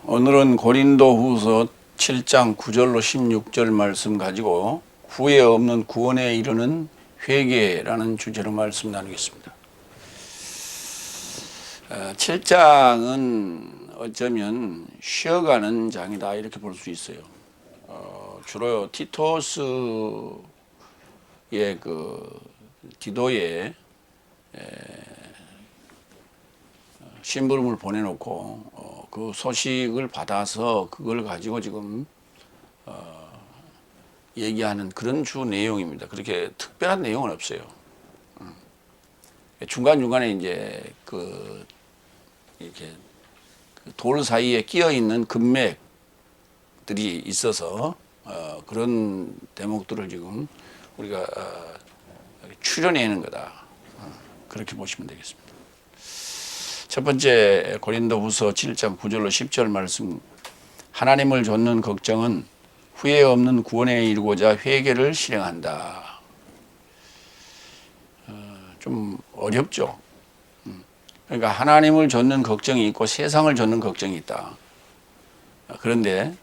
오늘은 고린도후서 7장 9절로 16절 말씀 가지고 후회 없는 구원에 이르는 회개라는 주제로 말씀 나누겠습니다. 7장은 어쩌면 쉬어가는 장이다 이렇게 볼 수 있어요. 주로 티토스의 그 디도에 심부름을 보내놓고 그 소식을 받아서 그걸 가지고 지금 얘기하는 그런 주 내용입니다. 그렇게 특별한 내용은 없어요. 중간중간에 이제 이렇게 돌 사이에 끼어 있는 금맥들이 있어서 그런 대목들을 지금 우리가 추려내는 거다. 그렇게 보시면 되겠습니다. 첫 번째 고린도후서 7장 9절로 10절 말씀, 하나님을 좇는 걱정은 후회 없는 구원에 이르고자 회개를 실행한다. 좀 어렵죠. 그러니까 하나님을 좇는 걱정이 있고 세상을 좇는 걱정이 있다. 그런데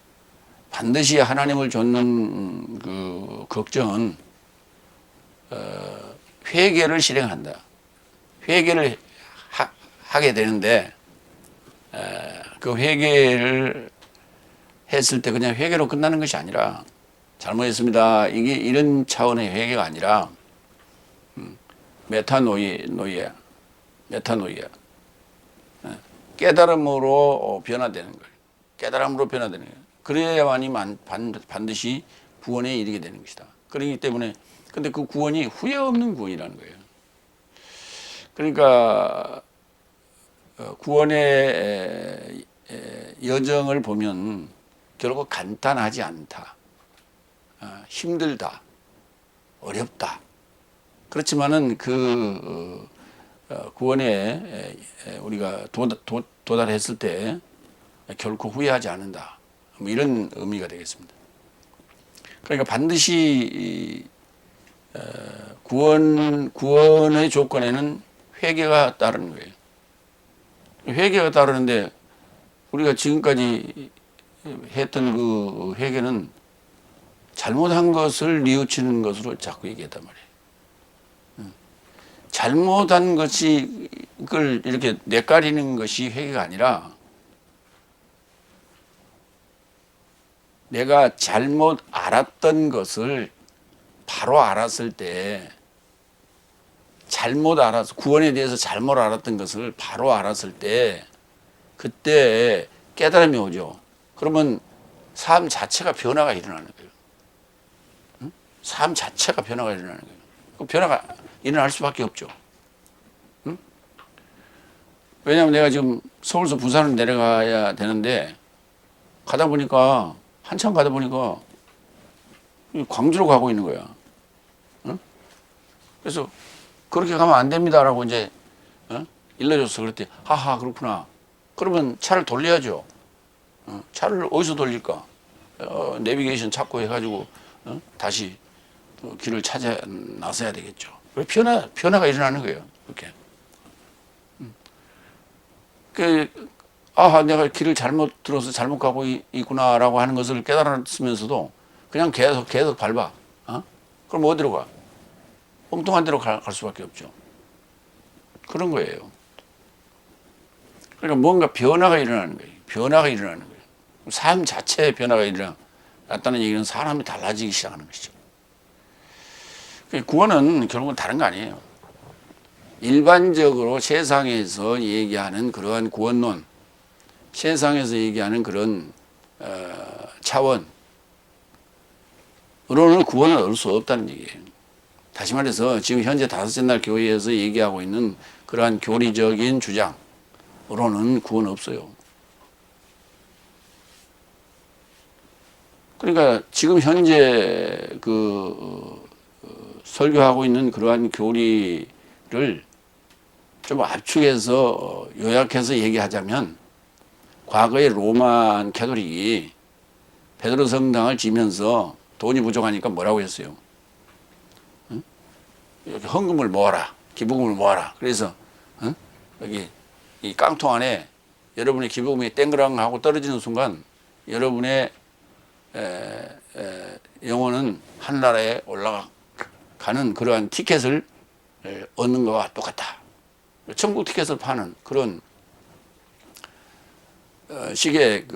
반드시 하나님을 좇는 그 걱정은 회개를 실행한다. 회개를 하게 되는데 그 회개를 했을 때 그냥 회개로 끝나는 것이 아니라 잘못했습니다. 이게 이런 차원의 회개가 아니라 메타노이아 깨달음으로 변화되는 거예요. 깨달음으로 변화되는 거예요. 그래야만이 반드시 구원에 이르게 되는 것이다. 그렇기 때문에 근데 그 구원이 후회 없는 구원이라는 거예요. 그러니까 구원의 여정을 보면 결국 간단하지 않다, 힘들다, 어렵다. 그렇지만은 그 구원에 우리가 도달했을 때 결코 후회하지 않는다. 뭐 이런 의미가 되겠습니다. 그러니까 반드시 구원의 조건에는 회개가 따르는 거예요. 회개가 따르는데 우리가 지금까지 했던 그 회개는 잘못한 것을 뉘우치는 것으로 자꾸 얘기했단 말이에요. 잘못한 것이 그걸 이렇게 내까리는 것이 회개가 아니라 내가 잘못 알았던 것을 바로 알았을 때 잘못 알아서 구원에 대해서 잘못 알았던 것을 바로 알았을 때 그때 깨달음이 오죠. 그러면 삶 자체가 변화가 일어나는 거예요. 삶 자체가 변화가 일어나는 거예요. 그 변화가 일어날 수밖에 없죠. 왜냐하면 내가 지금 서울에서 부산으로 내려가야 되는데 가다 보니까 한참 가다 보니까 광주로 가고 있는 거야. 그래서 그렇게 가면 안 됩니다라고 이제 일러줬어. 그랬더니 하하 그렇구나. 그러면 차를 돌려야죠. 차를 어디서 돌릴까? 내비게이션 찾고 해가지고 다시 길을 찾아 나서야 되겠죠. 변화가 일어나는 거예요. 그렇게. 내가 길을 잘못 들어서 잘못 가고 있구나라고 하는 것을 깨달았으면서도 그냥 계속 밟아. 그럼 어디로 가? 엉뚱한 데로 갈 수밖에 없죠. 그런 거예요. 그러니까 뭔가 변화가 일어나는 거예요. 변화가 일어나는 거예요. 삶 자체에 변화가 일어났다는 얘기는 사람이 달라지기 시작하는 것이죠. 구원은 결국은 다른 거 아니에요. 일반적으로 세상에서 얘기하는 그러한 구원론, 세상에서 얘기하는 그런 차원으로는 구원을 얻을 수 없다는 얘기예요. 다시 말해서 지금 현재 다섯째 날 교회에서 얘기하고 있는 그러한 교리적인 주장으로는 구원 없어요. 그러니까 지금 현재 설교하고 있는 그러한 교리를 좀 압축해서 요약해서 얘기하자면 과거의 로만 캐톨릭이 베드로 성당을 지면서 돈이 부족하니까 뭐라고 했어요? 여기 헌금을 모아라, 기부금을 모아라. 그래서 여기 이 깡통 안에 여러분의 기복음이 땡그랑하고 떨어지는 순간 여러분의 영혼은 하늘나라에 올라가는 그러한 티켓을 얻는 것과 똑같다. 천국 티켓을 파는 그런 식의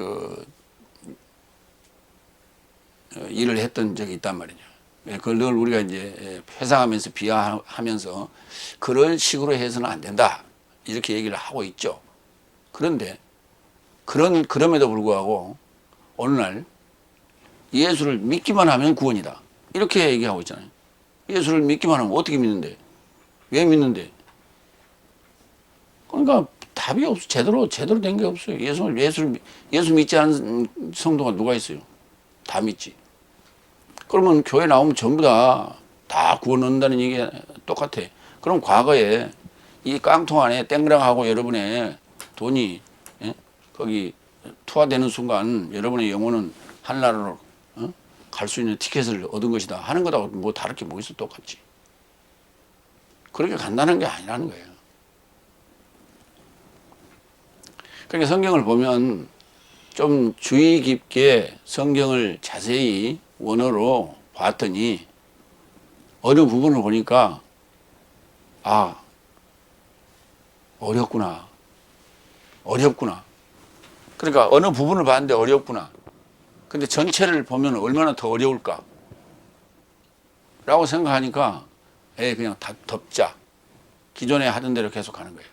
일을 했던 적이 있단 말이죠. 그걸 늘 우리가 이제 회상하면서 비하하면서 그런 식으로 해서는 안 된다. 이렇게 얘기를 하고 있죠. 그런데 그럼에도 불구하고 어느 날 예수를 믿기만 하면 구원이다. 이렇게 얘기하고 있잖아요. 예수를 믿기만 하면 어떻게 믿는데? 왜 믿는데? 그러니까 답이 없어. 제대로 된 게 없어요. 예수 믿지 않은 성도가 누가 있어요? 다 믿지. 그러면 교회 나오면 전부 다 구원 얻는다는 얘기가 똑같아. 그럼 과거에 이 깡통 안에 땡그랑하고 여러분의 돈이 거기 투하되는 순간 여러분의 영혼은 하늘나라로 갈 수 있는 티켓을 얻은 것이다 하는 거하고 뭐 다를 게 뭐 있어. 똑같지. 그렇게 간단한 게 아니라는 거예요. 그러니까 성경을 보면 좀 주의 깊게 성경을 자세히 원어로 봤더니 어느 부분을 보니까 어렵구나. 그러니까 어느 부분을 봤는데 어렵구나. 근데 전체를 보면 얼마나 더 어려울까? 라고 생각하니까 그냥 다 덮자. 기존에 하던 대로 계속 가는 거예요.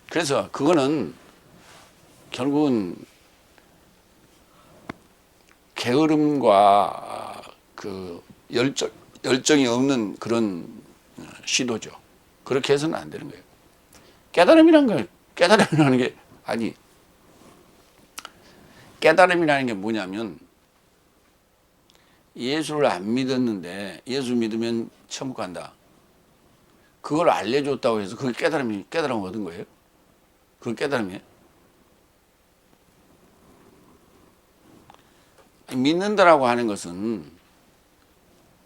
그래서 그거는 결국은 게으름과 그 열정이 없는 그런 시도죠. 그렇게 해서는 안 되는 거예요. 깨달음이라는 게 깨달음이라는 게 뭐냐면 예수를 안 믿었는데 예수 믿으면 천국 간다. 그걸 알려줬다고 해서 그게 깨달음 얻은 거예요? 그게 깨달음이에요? 믿는다라고 하는 것은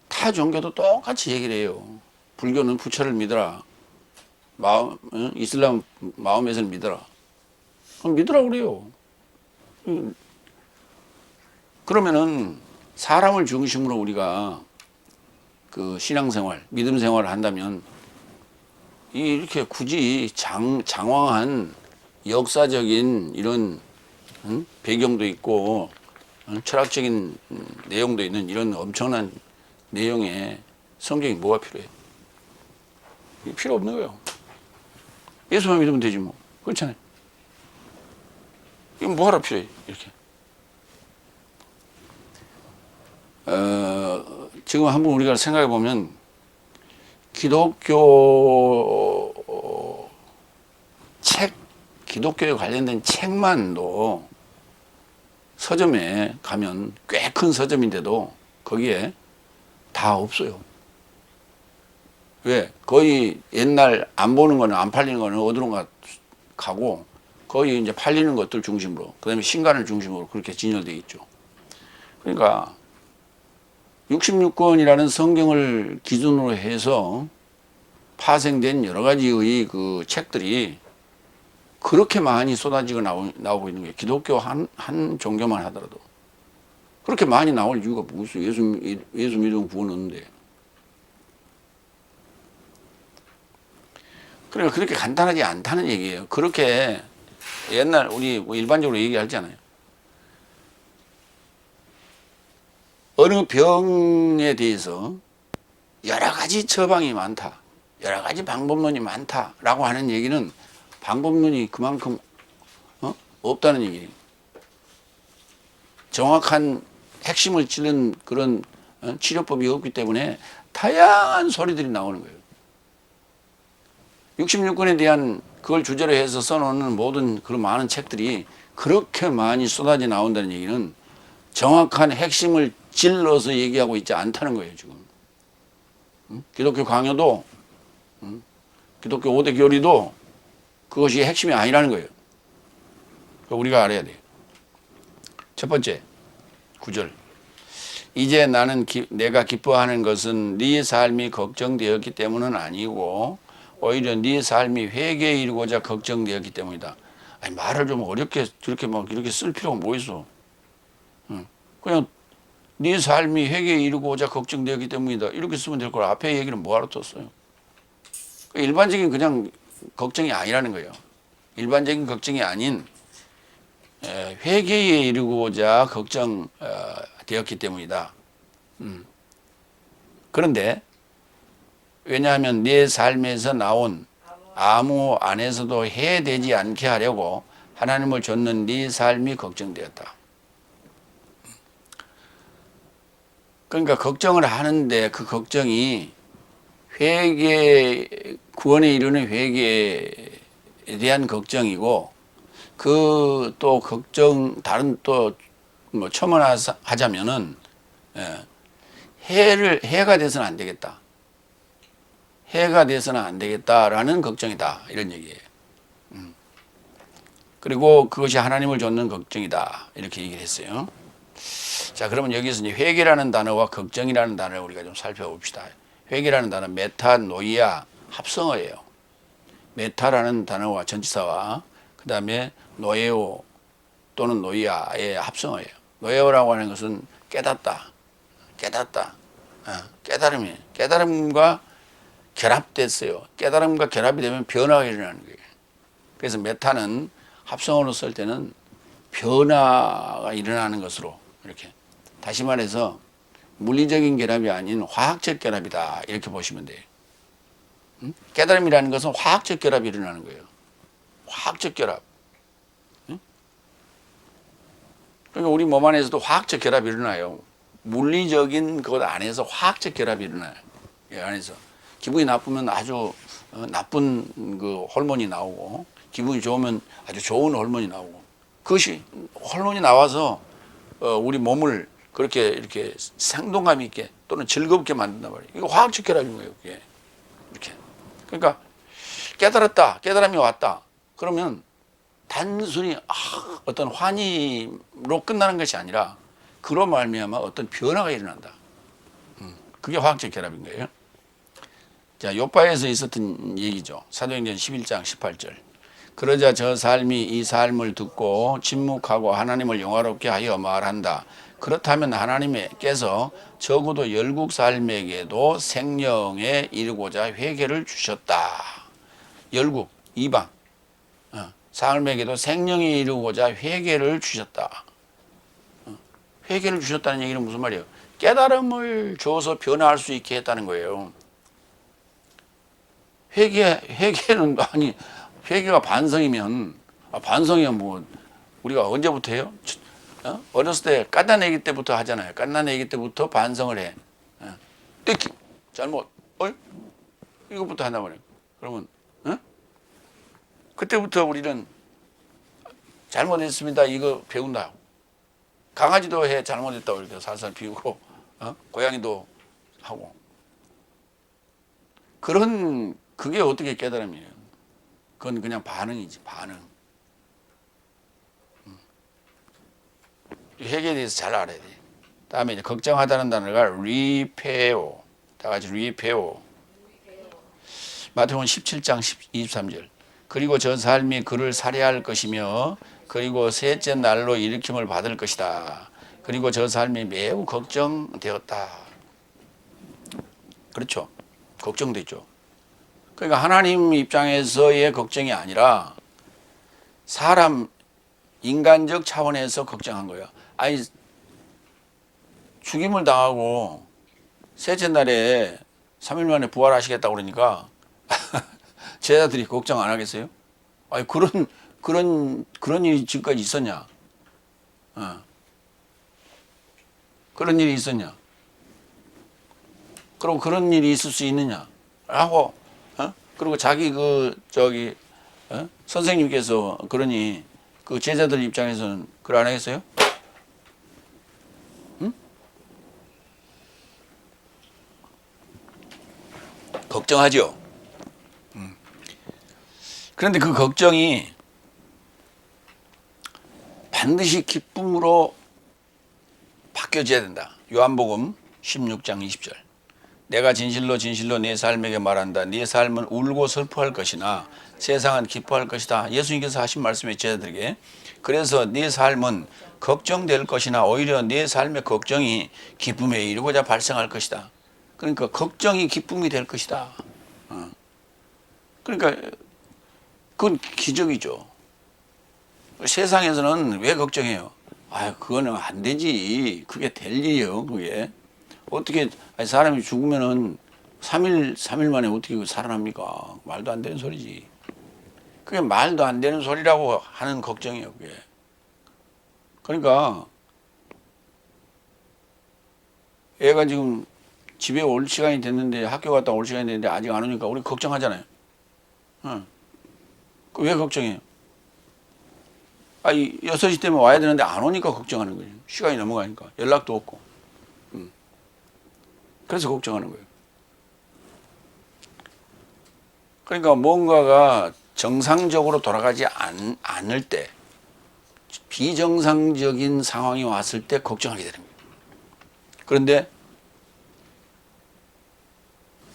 타 종교도 똑같이 얘기를 해요. 불교는 부처를 믿어라. 이슬람 마호메트를 믿어라. 그럼 믿으라고 그래요. 그러면은 사람을 중심으로 우리가 그 신앙생활, 믿음 생활을 한다면 이렇게 굳이 장황한 역사적인 이런 배경도 있고 철학적인 내용도 있는 이런 엄청난 내용에 성경이 뭐가 필요해? 필요 없는 거예요. 예수만 믿으면 되지 뭐. 그렇잖아요. 이건 뭐하러 필요해? 이렇게. 지금 한번 우리가 생각해 보면 기독교에 관련된 책만도 서점에 가면 꽤 큰 서점인데도 거기에 다 없어요. 왜? 거의 옛날 안 보는 거는 안 팔리는 거는 어디론가 가고 거의 이제 팔리는 것들 중심으로 그다음에 신간을 중심으로 그렇게 진열되어 있죠. 그러니까 66권이라는 성경을 기준으로 해서 파생된 여러 가지의 그 책들이 그렇게 많이 쏟아지고 나오고 있는 게 기독교 한 종교만 하더라도 그렇게 많이 나올 이유가 뭐 있어요? 예수 믿으면 구원 얻는데. 그러니까 그렇게 간단하지 않다는 얘기예요. 그렇게 옛날 우리 뭐 일반적으로 얘기하잖아요. 어느 병에 대해서 여러 가지 처방이 많다. 여러 가지 방법론이 많다라고 하는 얘기는 방법론이 그만큼 없다는 얘기예요. 정확한 핵심을 찌른 그런 치료법이 없기 때문에 다양한 소리들이 나오는 거예요. 66권에 대한 그걸 주제로 해서 써놓는 모든 그런 많은 책들이 그렇게 많이 쏟아져 나온다는 얘기는 정확한 핵심을 찔러서 얘기하고 있지 않다는 거예요, 지금. 기독교 강요도, 기독교 5대 교리도 그것이 핵심이 아니라는 거예요. 우리가 알아야 돼요. 첫 번째, 9절. 이제 나는 내가 기뻐하는 것은 네 삶이 걱정되었기 때문은 아니고 오히려 네 삶이 회개에 이르고자 걱정되었기 때문이다. 아니, 말을 좀 어렵게 저렇게 막 이렇게 쓸 필요가 뭐 있어. 그냥 네 삶이 회개에 이르고자 걱정되었기 때문이다. 이렇게 쓰면 될 걸 앞에 얘기는 뭐하러 떴어요. 일반적인 그냥 걱정이 아니라는 거예요. 일반적인 걱정이 아닌 회개에 이르고자 걱정되었기 때문이다. 그런데 왜냐하면 내 삶에서 나온 아무 안에서도 해되지 않게 하려고 하나님을 좇는 네 삶이 걱정되었다. 그러니까 걱정을 하는데 그 걱정이 구원에 이르는 회개에 대한 걱정이고, 그 또 걱정, 다른 또 뭐 첨언하자면은, 해가 돼서는 안 되겠다. 해가 돼서는 안 되겠다라는 걱정이다. 이런 얘기예요. 그리고 그것이 하나님을 좇는 걱정이다. 이렇게 얘기를 했어요. 자, 그러면 여기서 이제 회개라는 단어와 걱정이라는 단어를 우리가 좀 살펴봅시다. 회개라는 단어, 메타, 노이아 합성어예요. 메타라는 단어와 전치사와 그 다음에 노에오 또는 노이아의 합성어예요. 노에오라고 하는 것은 깨닫다, 깨달음이에요. 깨달음과 결합됐어요. 깨달음과 결합이 되면 변화가 일어나는 거예요. 그래서 메타는 합성어로 쓸 때는 변화가 일어나는 것으로, 이렇게 다시 말해서 물리적인 결합이 아닌 화학적 결합이다, 이렇게 보시면 돼요. 깨달음이라는 것은 화학적 결합이 일어나는 거예요. 화학적 결합. 그러니까 우리 몸 안에서도 화학적 결합이 일어나요. 물리적인 것 안에서 화학적 결합이 일어나요. 이 안에서 기분이 나쁘면 아주 나쁜 그 호르몬이 나오고, 기분이 좋으면 아주 좋은 호르몬이 나오고, 그것이 호르몬이 나와서 우리 몸을 그렇게 이렇게 생동감 있게 또는 즐겁게 만든단 말이에요. 이거 화학적 결합인 거예요. 그게. 이렇게. 그러니까 깨달았다, 깨달음이 왔다. 그러면 단순히 어떤 환희로 끝나는 것이 아니라 그로 말미암아 어떤 변화가 일어난다. 그게 화학적 결합인 거예요. 자, 요바에서 있었던 얘기죠. 사도행전 11장 18절. 그러자 저 삶이 이 삶을 듣고 침묵하고 하나님을 영화롭게 하여 말한다. 그렇다면 하나님께서 적어도 열국 삶에게도 생명에 이르고자 회개를 주셨다. 열국, 이방 삶에게도 생명에 이르고자 회개를 주셨다. 회개를 주셨다는 얘기는 무슨 말이에요? 깨달음을 줘서 변화할 수 있게 했다는 거예요. 회개는 아니, 회개가 반성이면, 반성이면 뭐 우리가 언제부터 해요? 어렸을 때 갓난아기 때부터 하잖아요. 갓난아기 때부터 반성을 해. 뜯기, 잘못, 이것부터 한단 말이에요. 그러면 그때부터 우리는 잘못했습니다, 이거 배운다. 강아지도 해, 잘못했다고 이렇게 살살 비우고, 고양이도 하고. 그게 어떻게 깨달음이에요? 그건 그냥 반응이지, 반응. 회개에 대해서 잘 알아야 돼. 다음에 이제 걱정하다는 단어가 리페오. 다 같이 리페오. 마태복음 17장 23절. 그리고 저 삶이 그를 살해할 것이며 그리고 셋째 날로 일으킴을 받을 것이다. 그리고 저 삶이 매우 걱정되었다. 그렇죠. 걱정되죠. 그러니까 하나님 입장에서의 걱정이 아니라 사람 인간적 차원에서 걱정한 거예요. 아니, 죽임을 당하고 셋째 날에 3일 만에 부활하시겠다고 그러니까 제자들이 걱정 안 하겠어요? 아니, 그런 일이 지금까지 있었냐? 그런 일이 있었냐? 그리고 그런 일이 있을 수 있느냐? 라고, 그리고 자기 선생님께서 그러니 그 제자들 입장에서는 그걸 안 하겠어요? 응? 걱정하죠? 그런데 그 걱정이 반드시 기쁨으로 바뀌어져야 된다. 요한복음 16장 20절. 내가 진실로 진실로 네 삶에게 말한다. 네 삶은 울고 슬퍼할 것이나 세상은 기뻐할 것이다. 예수님께서 하신 말씀이 제자들에게. 그래서 네 삶은 걱정될 것이나 오히려 네 삶의 걱정이 기쁨에 이르고자 발생할 것이다. 그러니까 걱정이 기쁨이 될 것이다. 그러니까 그건 기적이죠. 세상에서는 왜 걱정해요? 아, 그거는 안 되지. 그게 될 일이에요. 그게 어떻게 아니, 사람이 죽으면은 3일 만에 어떻게 살아납니까? 말도 안 되는 소리지. 그게 말도 안 되는 소리라고 하는 걱정이에요. 그게. 그러니까 애가 지금 집에 올 시간이 됐는데 학교 갔다 올 시간이 됐는데 아직 안 오니까 우리 걱정하잖아요. 응. 왜 걱정해요? 아니 6시 때문에 와야 되는데 안 오니까 걱정하는 거예요. 시간이 넘어가니까 연락도 없고. 그래서 걱정하는 거예요. 그러니까 뭔가가 정상적으로 돌아가지 않을 때 비정상적인 상황이 왔을 때 걱정하게 되는 거예요. 그런데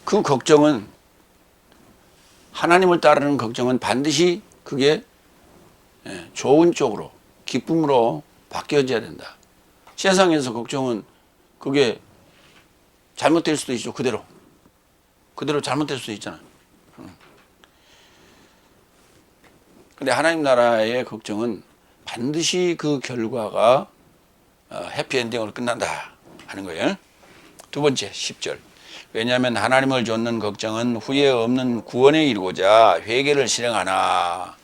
그 걱정은 하나님을 따르는 걱정은 반드시 그게 좋은 쪽으로 기쁨으로 바뀌어져야 된다. 세상에서 걱정은 그게 잘못될 수도 있죠. 그대로 잘못될 수도 있잖아요. 근데 하나님 나라의 걱정은 반드시 그 결과가 해피엔딩으로 끝난다 하는 거예요. 두 번째 10절. 왜냐하면 하나님을 좇는 걱정은 후회 없는 구원에 이르고자 회개를 실행하나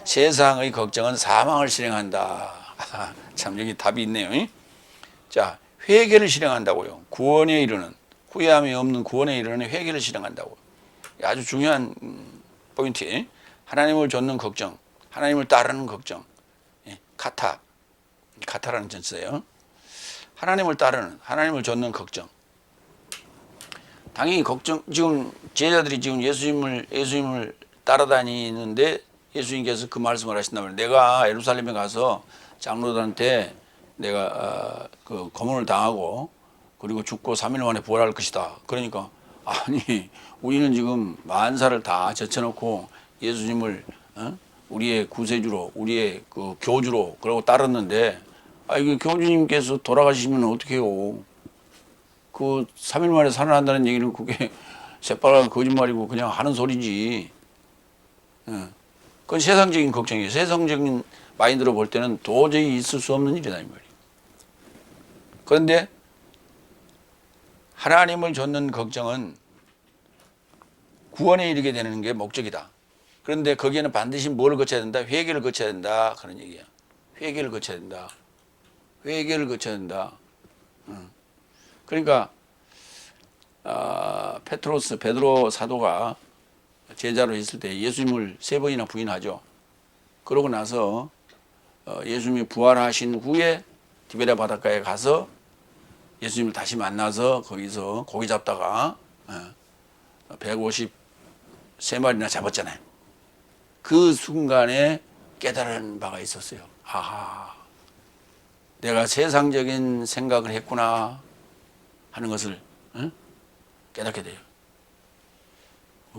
세상의 걱정은 사망을 실행한다. 참 여기 답이 있네요. 자, 회개를 실행한다고요. 구원에 이르는 후회함이 없는 구원에 이르는 회개를 실행한다고. 아주 중요한 포인트예요. 하나님을 좇는 걱정, 하나님을 따르는 걱정, 카타라는 전체예요. 하나님을 따르는, 하나님을 좇는 걱정. 당연히 걱정, 지금 제자들이 지금 예수님을 따라다니는데 예수님께서 그 말씀을 하신다면 내가 예루살렘에 가서 장로들한테 내가 그 고문을 당하고 그리고 죽고 3일 만에 부활할 것이다. 그러니까 아니 우리는 지금 만사를 다 제쳐놓고 예수님을 우리의 구세주로 우리의 그 교주로 그러고 따랐는데 그 교주님께서 돌아가시면 어떻게 해요? 그 3일 만에 살아난다는 얘기는 그게 새빨간 거짓말이고 그냥 하는 소리지. 그건 세상적인 걱정이에요. 세상적인 마인드로 볼 때는 도저히 있을 수 없는 일이다 이 말이에요. 그런데 하나님을 좇는 걱정은 구원에 이르게 되는 게 목적이다. 그런데 거기에는 반드시 뭘 거쳐야 된다? 회개를 거쳐야 된다. 그런 얘기야. 회개를 거쳐야 된다. 회개를 거쳐야 된다. 그러니까 베드로 사도가 제자로 있을 때 예수님을 3번이나 부인하죠. 그러고 나서 예수님이 부활하신 후에 디베랴 바닷가에 가서 예수님을 다시 만나서 거기서 고기 잡다가 153마리나 잡았잖아요. 그 순간에 깨달은 바가 있었어요. 아하, 내가 세상적인 생각을 했구나 하는 것을 깨닫게 돼요.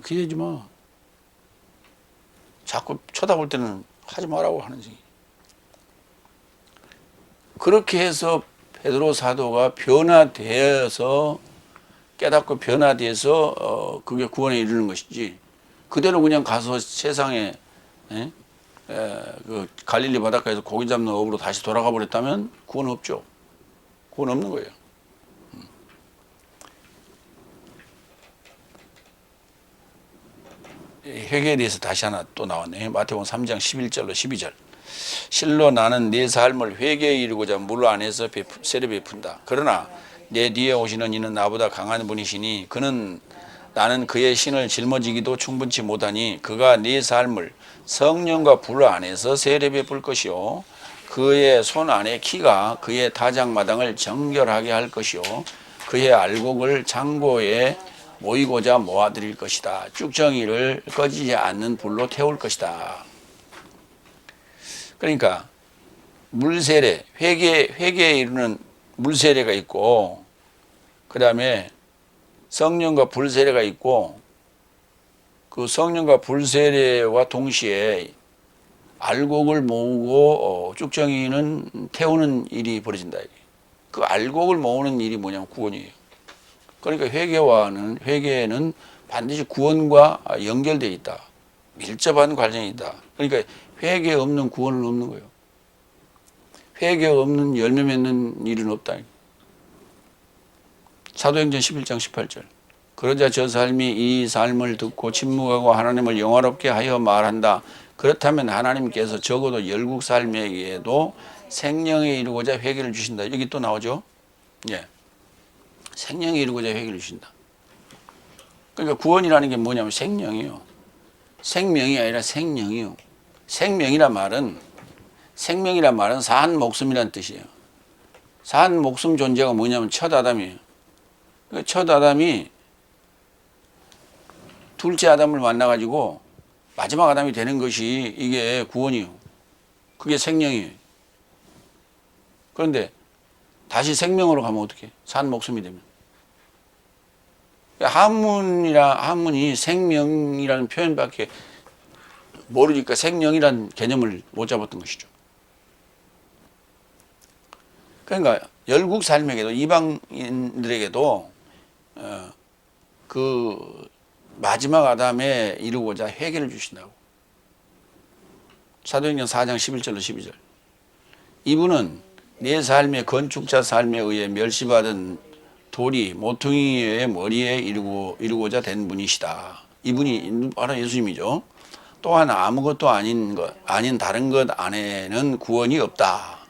기대지 마. 자꾸 쳐다볼 때는 하지 말라고 하는지. 그렇게 해서 베드로 사도가 변화되어서 깨닫고 변화돼서 그게 구원에 이르는 것이지. 그대로 그냥 가서 세상에 그 갈릴리 바닷가에서 고기 잡는 업으로 다시 돌아가 버렸다면 구원 없죠. 구원 없는 거예요. 회개에 대해서 다시 하나 또 나왔네요. 마태복음 3장 11절로 12절. 실로 나는 네 삶을 회개에 이르고자 물 안에서 세례 베푼다. 그러나 내 뒤에 오시는 이는 나보다 강한 분이시니 그는 나는 그의 신을 짊어지기도 충분치 못하니 그가 네 삶을 성령과 불 안에서 세례 베풀 것이요 그의 손 안에 키가 그의 타작마당을 정결하게 할 것이요 그의 알곡을 창고에 모이고자 모아드릴 것이다. 쭉정이를 꺼지지 않는 불로 태울 것이다. 그러니까 물세례, 회개에 이르는 물세례가 있고 그 다음에 성령과 불세례가 있고 그 성령과 불세례와 동시에 알곡을 모으고 쭉정이는 태우는 일이 벌어진다. 그 알곡을 모으는 일이 뭐냐면 구원이에요. 그러니까 회개는 반드시 구원과 연결되어 있다. 밀접한 관련이 있다. 그러니까 회개 없는 구원은 없는 거예요. 회개 없는 열매 맺는 일은 없다. 사도행전 11장 18절. 그러자 저 삶이 이 삶을 듣고 침묵하고 하나님을 영화롭게 하여 말한다. 그렇다면 하나님께서 적어도 열국 삶에게도 생명에 이루고자 회개를 주신다. 여기 또 나오죠. 예. 생명에 이루고자 회개를 주신다. 그러니까 구원이라는 게 뭐냐면 생명이요. 생명이 아니라 생명이요. 생명이란 말은 산 목숨이란 뜻이에요. 산 목숨 존재가 뭐냐면 첫 아담이에요. 그러니까 첫 아담이 둘째 아담을 만나가지고 마지막 아담이 되는 것이 이게 구원이요. 그게 생명이에요. 그런데 다시 생명으로 가면 어떻게? 산 목숨이 되면. 한문이 생명이라는 표현밖에 모르니까 생명이라는 개념을 못 잡았던 것이죠. 그러니까 열국 삶에게도 이방인들에게도 그 마지막 아담에 이루고자 회개를 주신다고. 사도행전 4장 11절로 12절. 이분은 내 삶의 건축자 삶에 의해 멸시받은 돌이 모퉁이의 머리에 이루고자 된 분이시다. 이분이 바로 예수님이죠. 또한 아무것도 아닌 다른 것 안에는 구원이 없다.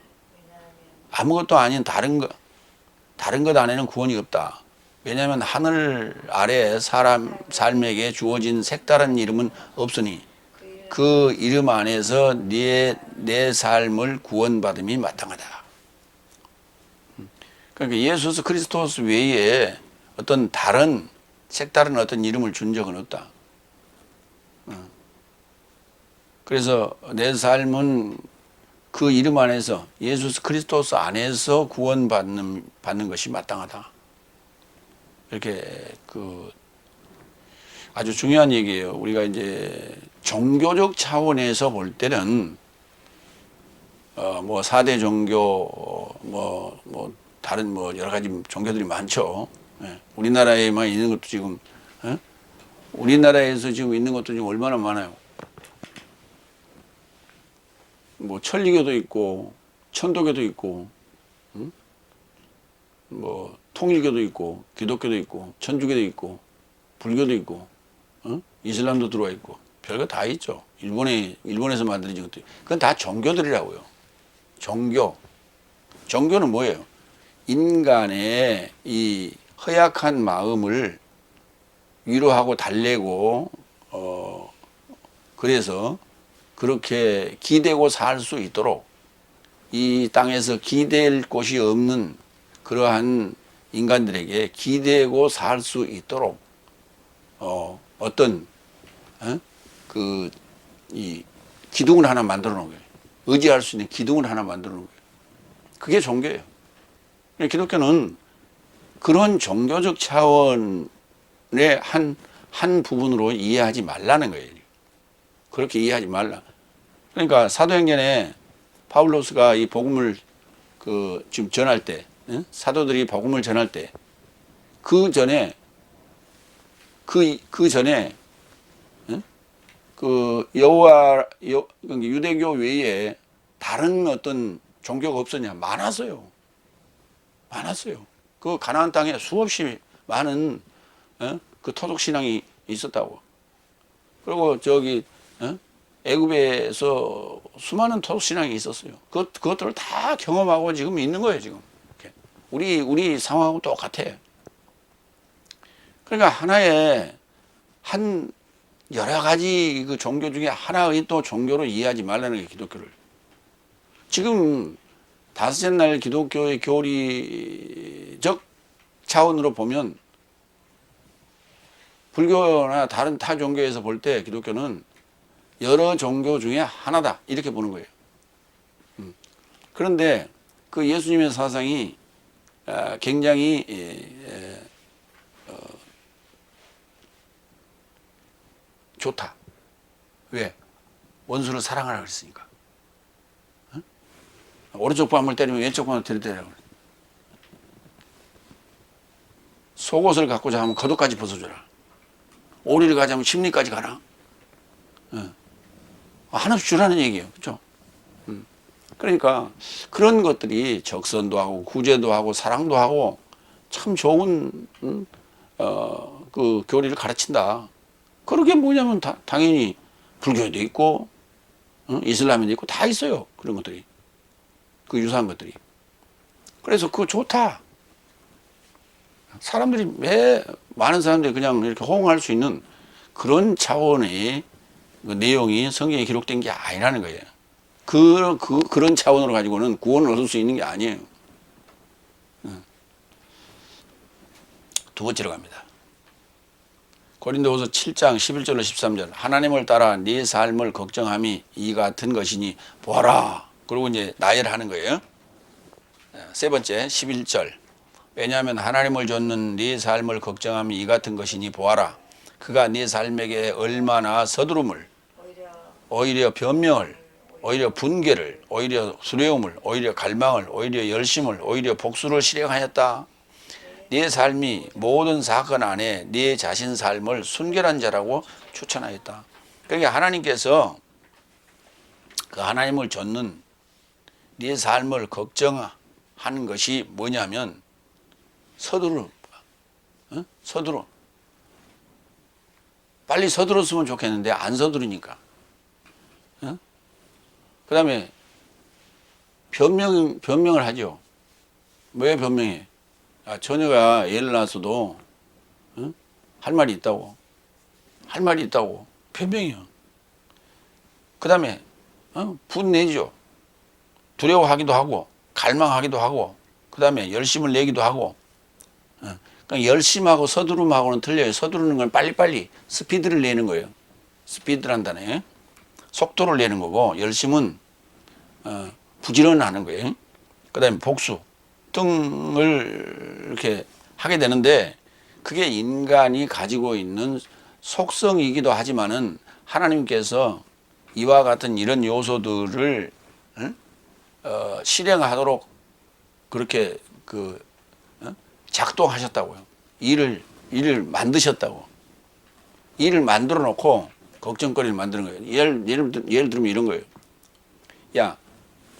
아무것도 아닌 다른 것 안에는 구원이 없다. 왜냐하면 하늘 아래 사람 삶에게 주어진 색다른 이름은 없으니 그 이름 안에서 내 삶을 구원받음이 마땅하다. 그러니까 예수 그리스도 외에 어떤 색다른 어떤 이름을 준 적은 없다. 그래서 내 삶은 그 이름 안에서 예수 그리스도 안에서 구원받는 것이 마땅하다. 이렇게 아주 중요한 얘기예요. 우리가 이제 종교적 차원에서 볼 때는 뭐 4대 종교 다른 여러 가지 종교들이 많죠. 예. 우리나라에만 있는 것도 지금 우리나라에서 지금 있는 것도 지금 얼마나 많아요. 뭐 천리교도 있고 천도교도 있고 뭐 통일교도 있고 기독교도 있고 천주교도 있고 불교도 있고 이슬람도 들어와 있고 별거 다 있죠. 일본에서 만들어진 것도 그건 다 종교들이라고요. 종교는 뭐예요? 인간의 이 허약한 마음을 위로하고 달래고 그래서 그렇게 기대고 살 수 있도록 이 땅에서 기댈 곳이 없는 그러한 인간들에게 기대고 살 수 있도록 이 기둥을 하나 만들어 놓은 거예요. 의지할 수 있는 기둥을 하나 만들어 놓은 거예요. 그게 종교예요. 기독교는 그런 종교적 차원의 한 부분으로 이해하지 말라는 거예요. 그렇게 이해하지 말라. 그러니까 사도행전에 바울로스가 이 복음을 지금 전할 때, 사도들이 복음을 전할 때, 그 전에 유대교 외에 다른 어떤 종교가 없었냐? 많았어요. 그 가나안 땅에 수없이 많은 그 토속 신앙이 있었다고. 그리고 애굽에서 수많은 토속 신앙이 있었어요. 그것들을 다 경험하고 지금 있는 거예요, 지금. 우리 상황하고 똑같아. 그러니까 여러 가지 그 종교 중에 하나의 또 종교로 이해하지 말라는 게 기독교를. 지금 다섯째 날 기독교의 교리적 차원으로 보면 불교나 다른 타 종교에서 볼 때 기독교는 여러 종교 중에 하나다 이렇게 보는 거예요. 그런데 그 예수님의 사상이 굉장히 좋다. 왜? 원수를 사랑하라 그랬으니까. 어? 오른쪽 밤을 때리면 왼쪽 밤을 때리라고. 속옷을 갖고자 하면 겉옷까지 벗어줘라. 오리를 가자면 심리까지 가라. 어. 한없이 주라는 얘기예요. 그렇죠? 그러니까 그런 것들이 적선도 하고 구제도 하고 사랑도 하고 참 좋은 그 교리를 가르친다. 그러게 뭐냐면 당연히 불교에도 있고 이슬람에도 있고 다 있어요. 그런 것들이. 그 유사한 것들이. 그래서 그거 좋다. 사람들이 많은 사람들이 그냥 이렇게 호응할 수 있는 그런 차원의 그 내용이 성경에 기록된 게 아니라는 거예요. 그런 차원으로 가지고는 구원을 얻을 수 있는 게 아니에요. 두 번째로 갑니다. 고린도후서 7장 11절로 13절. 하나님을 따라 네 삶을 걱정함이 이 같은 것이니 보아라. 그리고 이제 나열하는 거예요. 세 번째 11절. 왜냐하면 하나님을 좇는 네 삶을 걱정함이 이 같은 것이니 보아라. 그가 네 삶에게 얼마나 서두름을, 오히려 변명을, 오히려 분개를, 오히려 수레움을, 오히려 갈망을, 오히려 열심을, 오히려 복수를 실행하였다. 네 삶이 모든 사건 안에 네 자신 삶을 순결한 자라고 추천하였다. 그러니까 하나님께서 그 하나님을 좇는 네 삶을 걱정하는 것이 뭐냐면 서두르. 빨리 서두르었으면 좋겠는데 안 서두르니까. 그 다음에 변명을 하죠. 왜 변명해? 처녀가 애를 낳았어도 할 말이 있다고. 할 말이 있다고. 변명이요. 그 다음에 분내죠. 두려워하기도 하고 갈망하기도 하고 그 다음에 열심을 내기도 하고. 그러니까 열심하고 서두름하고는 틀려요. 서두르는 건 빨리빨리 스피드를 내는 거예요. 스피드란 단어에 속도를 내는 거고 열심은 부지런하는 거예요. 그 다음에 복수 등을 이렇게 하게 되는데 그게 인간이 가지고 있는 속성이기도 하지만은 하나님께서 이와 같은 이런 요소들을 실행하도록 그렇게 작동하셨다고요. 일을 만드셨다고. 일을 만들어 놓고 걱정거리를 만드는 거예요. 예를 들면 이런 거예요. 야,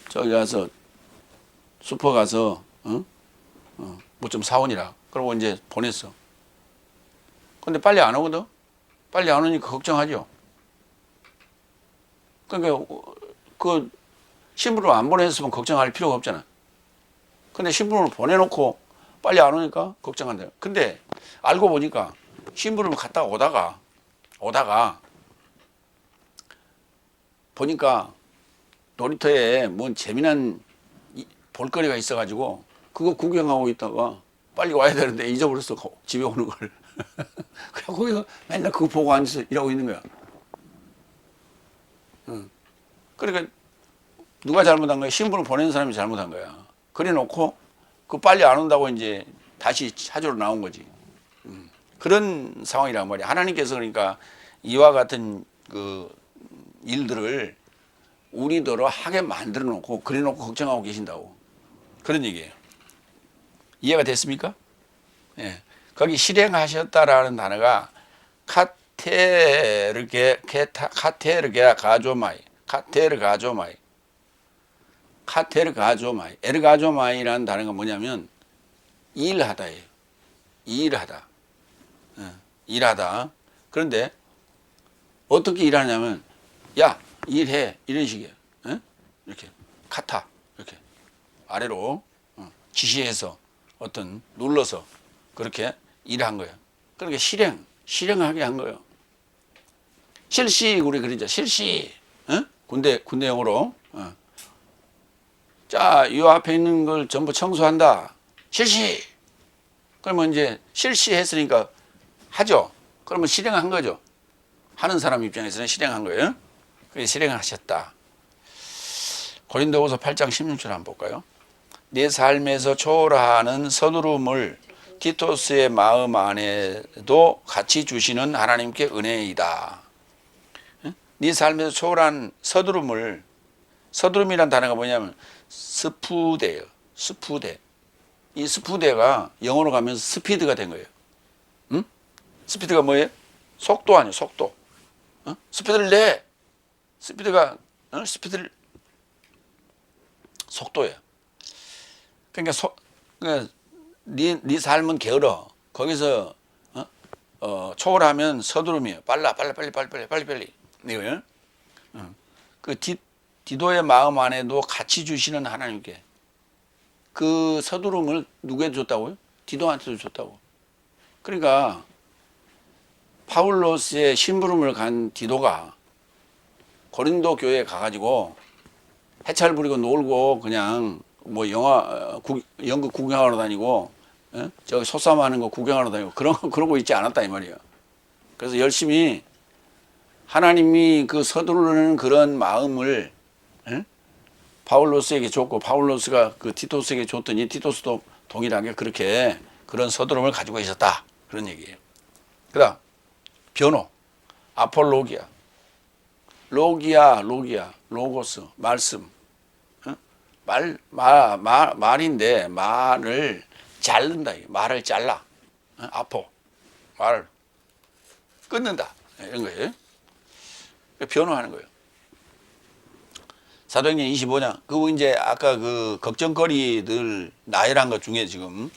저기 가서 슈퍼 가서 뭐 좀 사오니라. 그러고 이제 보냈어. 근데 빨리 안 오거든. 빨리 안 오니까 걱정하죠. 그러니까 그 신부를 안 보냈으면 걱정할 필요가 없잖아. 근데 신부를 보내놓고 빨리 안 오니까 걱정한다. 근데 알고 보니까 신부를 갔다 오다가 보니까 놀이터에 뭔 재미난 볼거리가 있어가지고 그거 구경하고 있다가 빨리 와야 되는데 잊어버렸어. 집에 오는 걸. 그냥 거기서 맨날 그거 보고 앉아서 일하고 있는 거야. 그러니까 누가 잘못한 거야? 신부를 보내는 사람이 잘못한 거야. 그래 놓고 그 빨리 안 온다고 이제 다시 찾으러 나온 거지. 그런 상황이란 말이야. 하나님께서 그러니까 이와 같은 그 일들을 우리더러 하게 만들어 놓고 그래 놓고 걱정하고 계신다고. 그런 얘기예요. 이해가 됐습니까? 예. 거기 실행하셨다라는 단어가 카테르 가조마이. 에르가조마이라는 단어가 뭐냐면 일하다예요. 일하다. 일하다. 그런데 어떻게 일하냐면 야 일해 이런 식이에요. 이렇게 카타 이렇게 아래로 지시해서 어떤 눌러서 그렇게 일한 거예요. 그러니까 실행하게 한 거예요. 실시 우리 그러죠. 실시 군대용어로 자, 이 앞에 있는 걸 전부 청소한다. 실시. 그러면 이제 실시했으니까 하죠. 그러면 실행한 거죠. 하는 사람 입장에서는 실행한 거예요. 그게 실행하셨다. 고린도후서 8장 16절 한번 볼까요? 내 삶에서 초월하는 서두름을 티토스의 마음 안에도 같이 주시는 하나님께 은혜이다. 네 삶에서 초월한 서두름이란 단어가 뭐냐면 스푸드예요. 스푸드. 이 스푸드가 영어로 가면 스피드가 된 거예요. 응? 스피드가 뭐예요? 속도 아니에요. 속도. 스피드를 내. 스피드가 스피드를 속도예요. 그러니까 네 삶은 게으러. 거기서 초월하면 서두름이에요. 빨리. 이거요. 그 디도의 마음 안에도 같이 주시는 하나님께 그 서두름을 누구에게 줬다고요? 디도한테도 줬다고. 그러니까 파울로스의 심부름을 간 디도가 고린도 교회에 가가지고 해찰 부리고 놀고 그냥 뭐 연극 구경하러 다니고 저기 소싸움하는 거 구경하러 다니고 그러고 있지 않았다 이 말이에요. 그래서 열심히 하나님이 그 서두르는 그런 마음을 바울로스에게 줬고 바울로스가 그 티토스에게 줬더니 티토스도 동일하게 그렇게 그런 서두름을 가지고 있었다 그런 얘기예요. 그다음 변호 아폴로기아 로기아 로고스 말씀 말인데 말을 자른다. 말을 잘라. 아포 말을 끊는다 이런 거예요. 변호하는 거예요. 사도행전 25장. 그거 이제 아까 그 걱정거리들 나열한 것 중에 지금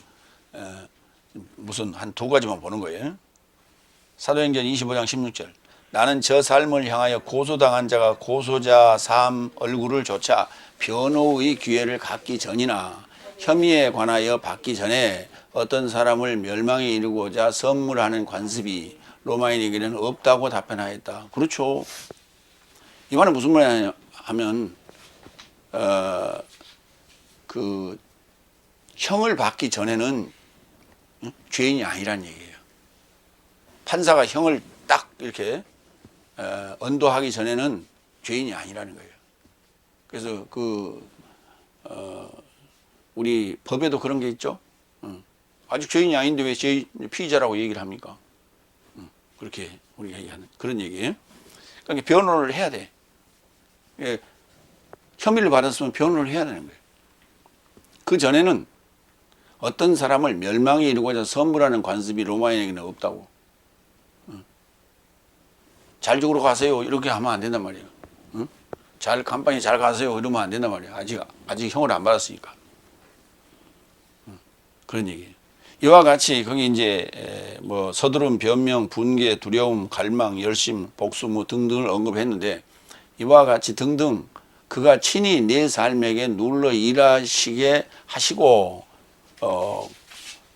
무슨 한 두 가지만 보는 거예요. 사도행전 25장 16절. 나는 저 삶을 향하여 고소당한 자가 고소자 삶 얼굴을 조차 변호의 기회를 갖기 전이나 혐의에 관하여 받기 전에 어떤 사람을 멸망에 이르고자 선물하는 관습이 로마인에게는 없다고 답변하였다. 그렇죠. 이 말은 무슨 말이냐 하면 그 형을 받기 전에는 죄인이 아니란 얘기예요. 판사가 형을 딱 이렇게 언도하기 전에는 죄인이 아니라는 거예요. 그래서 우리 법에도 그런 게 있죠. 아직 죄인이 아닌데 왜 피의자라고 얘기를 합니까? 그렇게 우리가 얘기하는 그런 얘기예요. 그러니까 변호를 해야 돼. 예, 혐의를 받았으면 변호를 해야 되는 거예요. 그 전에는 어떤 사람을 멸망에 이르고자 선물하는 관습이 로마인에게는 없다고. 잘 죽으러 가세요 이렇게 하면 안 된단 말이에요. 간pan이 잘 가세요 이러면 안 된단 말이에요. 아직 형을 안 받았으니까. 그런 얘기예요. 이와 같이 거기 이제 뭐 서두름, 변명, 분개, 두려움, 갈망, 열심, 복수 뭐 등등을 언급했는데 이와 같이 등등 그가 친히 내 삶에게 눌러 일하시게 하시고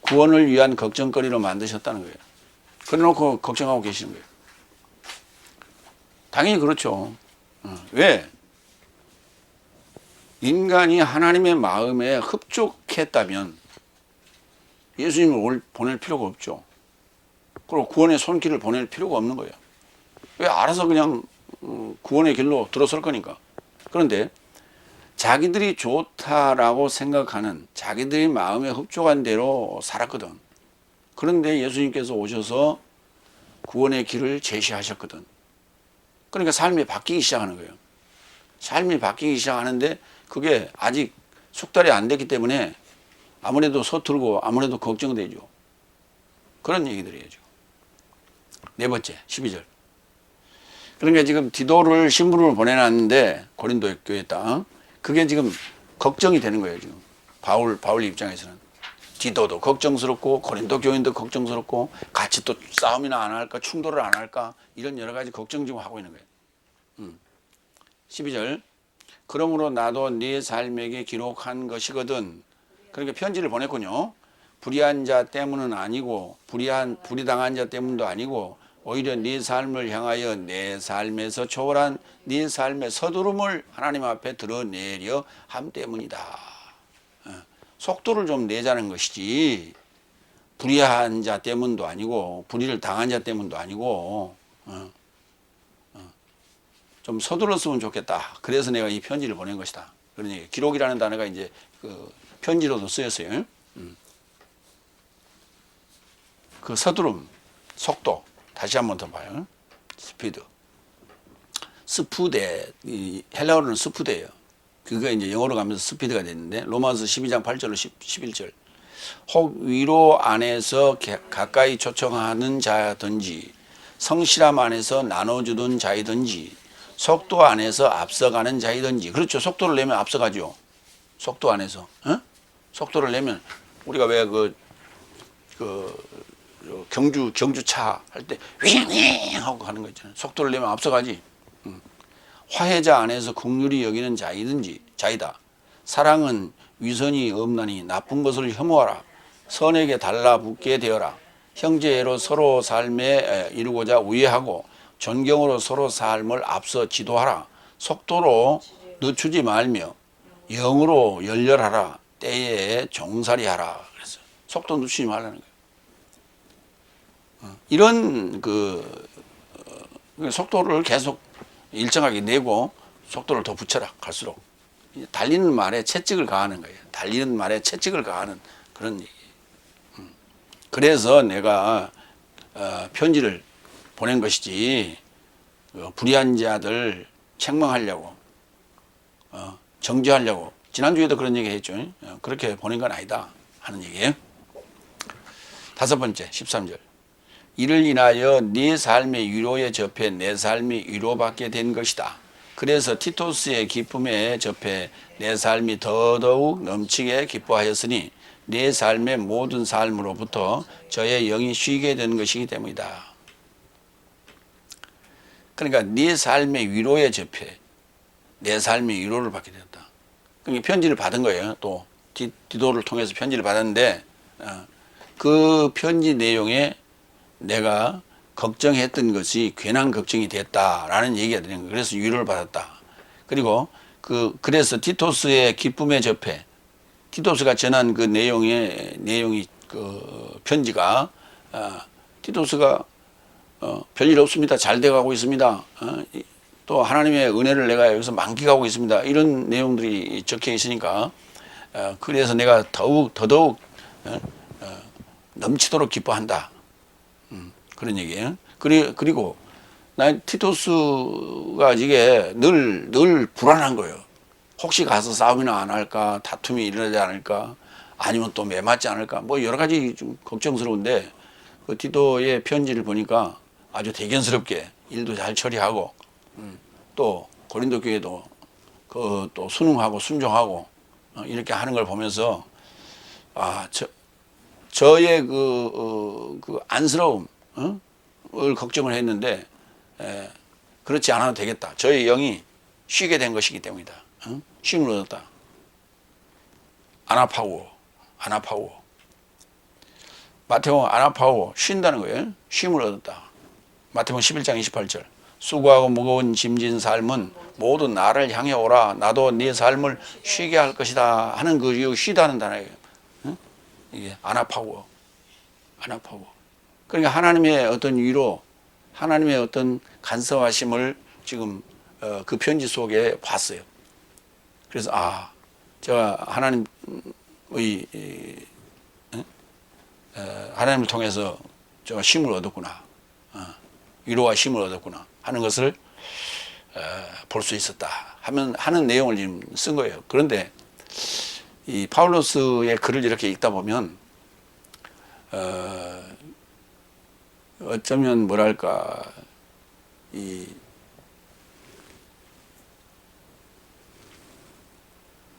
구원을 위한 걱정거리로 만드셨다는 거예요. 그래놓고 걱정하고 계시는 거예요. 당연히 그렇죠. 왜? 인간이 하나님의 마음에 흡족했다면 예수님을 보낼 필요가 없죠. 그리고 구원의 손길을 보낼 필요가 없는 거예요. 왜? 알아서 그냥 구원의 길로 들어설 거니까. 그런데 자기들이 좋다라고 생각하는 자기들이 마음에 흡족한 대로 살았거든. 그런데 예수님께서 오셔서 구원의 길을 제시하셨거든. 그러니까 삶이 바뀌기 시작하는 거예요. 삶이 바뀌기 시작하는데 그게 아직 숙달이 안 됐기 때문에 아무래도 서툴고 아무래도 걱정되죠. 그런 얘기들이에요. 네 번째 12절. 그러니까 지금 디도를 심부름을 보내놨는데 고린도 교회에다 그게 지금 걱정이 되는 거예요. 지금 바울 입장에서는 디도도 걱정스럽고 고린도 교인도 걱정스럽고 같이 또 싸움이나 안 할까 충돌을 안 할까 이런 여러 가지 걱정 좀 하고 있는 거예요. 12절. 그러므로 나도 네 삶에게 기록한 것이거든. 그러니까 편지를 보냈군요. 불의한 자 때문은 아니고 불의당한 자 때문도 아니고 오히려 네 삶을 향하여 내 삶에서 초월한 네 삶의 서두름을 하나님 앞에 드러내려 함 때문이다. 속도를 좀 내자는 것이지 불의한 자 때문도 아니고 불의를 당한 자 때문도 아니고 좀 서둘렀으면 좋겠다. 그래서 내가 이 편지를 보낸 것이다. 그런 얘기. 기록이라는 단어가 이제 그 편지로도 쓰였어요. 그 서두름, 속도 다시 한번 더 봐요. 스피드. 스푸데, 이 헬라어로는 스푸데예요. 그거 이제 영어로 가면서 스피드가 됐는데 로마서 12장 8절로 11절. 혹 위로 안에서 가까이 초청하는 자든지 성실함 안에서 나눠주던 자이든지 속도 안에서 앞서가는 자이든지. 그렇죠. 속도를 내면 앞서가죠. 속도 안에서. 어? 속도를 내면 우리가 왜 경주차 할 때 윙윙 하고 가는 거 있잖아요. 속도를 내면 앞서가지. 화해자 안에서 긍휼히 여기는 자이다. 사랑은 위선이 없나니 나쁜 것을 혐오하라. 선에게 달라붙게 되어라. 형제로 서로 삶에 이루고자 우애하고 존경으로 서로 삶을 앞서 지도하라. 속도로 늦추지 말며 영으로 열렬하라. 때에 종살이하라. 그래서 속도 늦추지 말라는 거예요. 이런 속도를 계속 일정하게 내고 속도를 더 붙여라. 갈수록 달리는 말에 채찍을 가하는 거예요. 달리는 말에 채찍을 가하는 그런 얘기예요. 그래서 내가 편지를 보낸 것이지 불의한 자들 책망하려고 정죄하려고 지난주에도 그런 얘기 했죠. 그렇게 보낸 건 아니다 하는 얘기예요. 다섯 번째 13절. 이를 인하여 네 삶의 위로에 접해 내 삶이 위로받게 된 것이다. 그래서 티토스의 기쁨에 접해 내 삶이 더더욱 넘치게 기뻐하였으니 내 삶의 모든 삶으로부터 저의 영이 쉬게 된 것이기 때문이다. 그러니까 네 삶의 위로에 접해 내 삶의 위로를 받게 되었다. 그러니까 편지를 받은 거예요. 또 디도를 통해서 편지를 받았는데 그 편지 내용에 내가 걱정했던 것이 괜한 걱정이 됐다라는 얘기가 되는 거예요. 그래서 위로를 받았다. 그리고 그래서 티토스의 기쁨에 접해 티토스가 전한 그 내용이 그 편지가 티토스가 별일 없습니다. 잘 돼가고 있습니다. 또 하나님의 은혜를 내가 여기서 만끽하고 있습니다. 이런 내용들이 적혀 있으니까 그래서 내가 더더욱 넘치도록 기뻐한다. 그런 얘기예요. 그리고 난 티토스가 이게 늘 불안한 거예요. 혹시 가서 싸움이나 안 할까, 다툼이 일어나지 않을까, 아니면 또 매맞지 않을까, 뭐 여러 가지 좀 걱정스러운데 그 티토의 편지를 보니까 아주 대견스럽게 일도 잘 처리하고 또 고린도 교회도 또 순응하고 순종하고 이렇게 하는 걸 보면서 저의 그 안쓰러움 을 걱정을 했는데 그렇지 않아도 되겠다. 저의 영이 쉬게 된 것이기 때문이다. 쉼을 얻었다. 아나파우어. 마태복음 아나파우어 쉰다는 거예요. 쉼을 얻었다. 마태복음 11장 28절. 수고하고 무거운 짐진 삶은 모두 나를 향해 오라. 나도 네 삶을 쉬게 할 것이다 하는 그 쉬다는 단어예요. 이게 아나파우어. 그러니까 하나님의 어떤 위로, 하나님의 어떤 간섭하심을 지금 그 편지 속에 봤어요. 그래서 제가 하나님을 통해서 제가 쉼을 얻었구나, 위로와 쉼을 얻었구나 하는 것을 볼 수 있었다 하는 내용을 지금 쓴 거예요. 그런데 이 파울로스의 글을 이렇게 읽다 보면 어쩌면 뭐랄까 이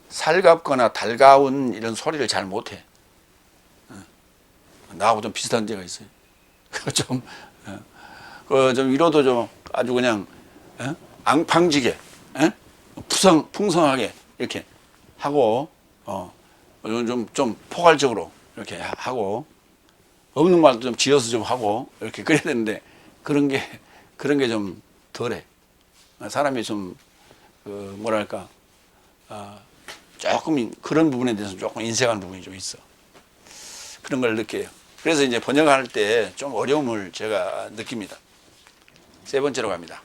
살갑거나 달가운 이런 소리를 잘 못해. 나하고 좀 비슷한 데가 있어요. 좀 위로도 좀 아주 그냥 앙팡지게 풍성하게 이렇게 하고 좀 포괄적으로 이렇게 하고 없는 말도 좀 지어서 좀 하고 이렇게 그래야 되는데 그런 게 좀 덜해. 사람이 좀 뭐랄까 조금 그런 부분에 대해서 조금 인색한 부분이 좀 있어. 그런 걸 느껴요. 그래서 이제 번역할 때 좀 어려움을 제가 느낍니다. 세 번째로 갑니다.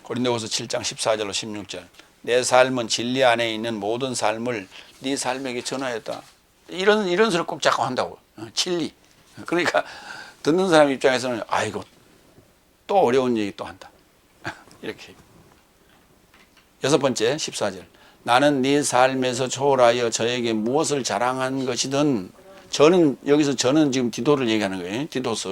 고린도후서 7장 14절로 16절. 내 삶은 진리 안에 있는 모든 삶을 네 삶에게 전하였다. 이런 소리 꼭 자꾸 한다고. 진리. 그러니까 듣는 사람 입장에서는 아이고 또 어려운 얘기 또 한다. 이렇게. 여섯 번째 14절. 나는 네 삶에서 초월하여 저에게 무엇을 자랑한 것이든, 저는 여기서 저는 지금 디도를 얘기하는 거예요. 디도스.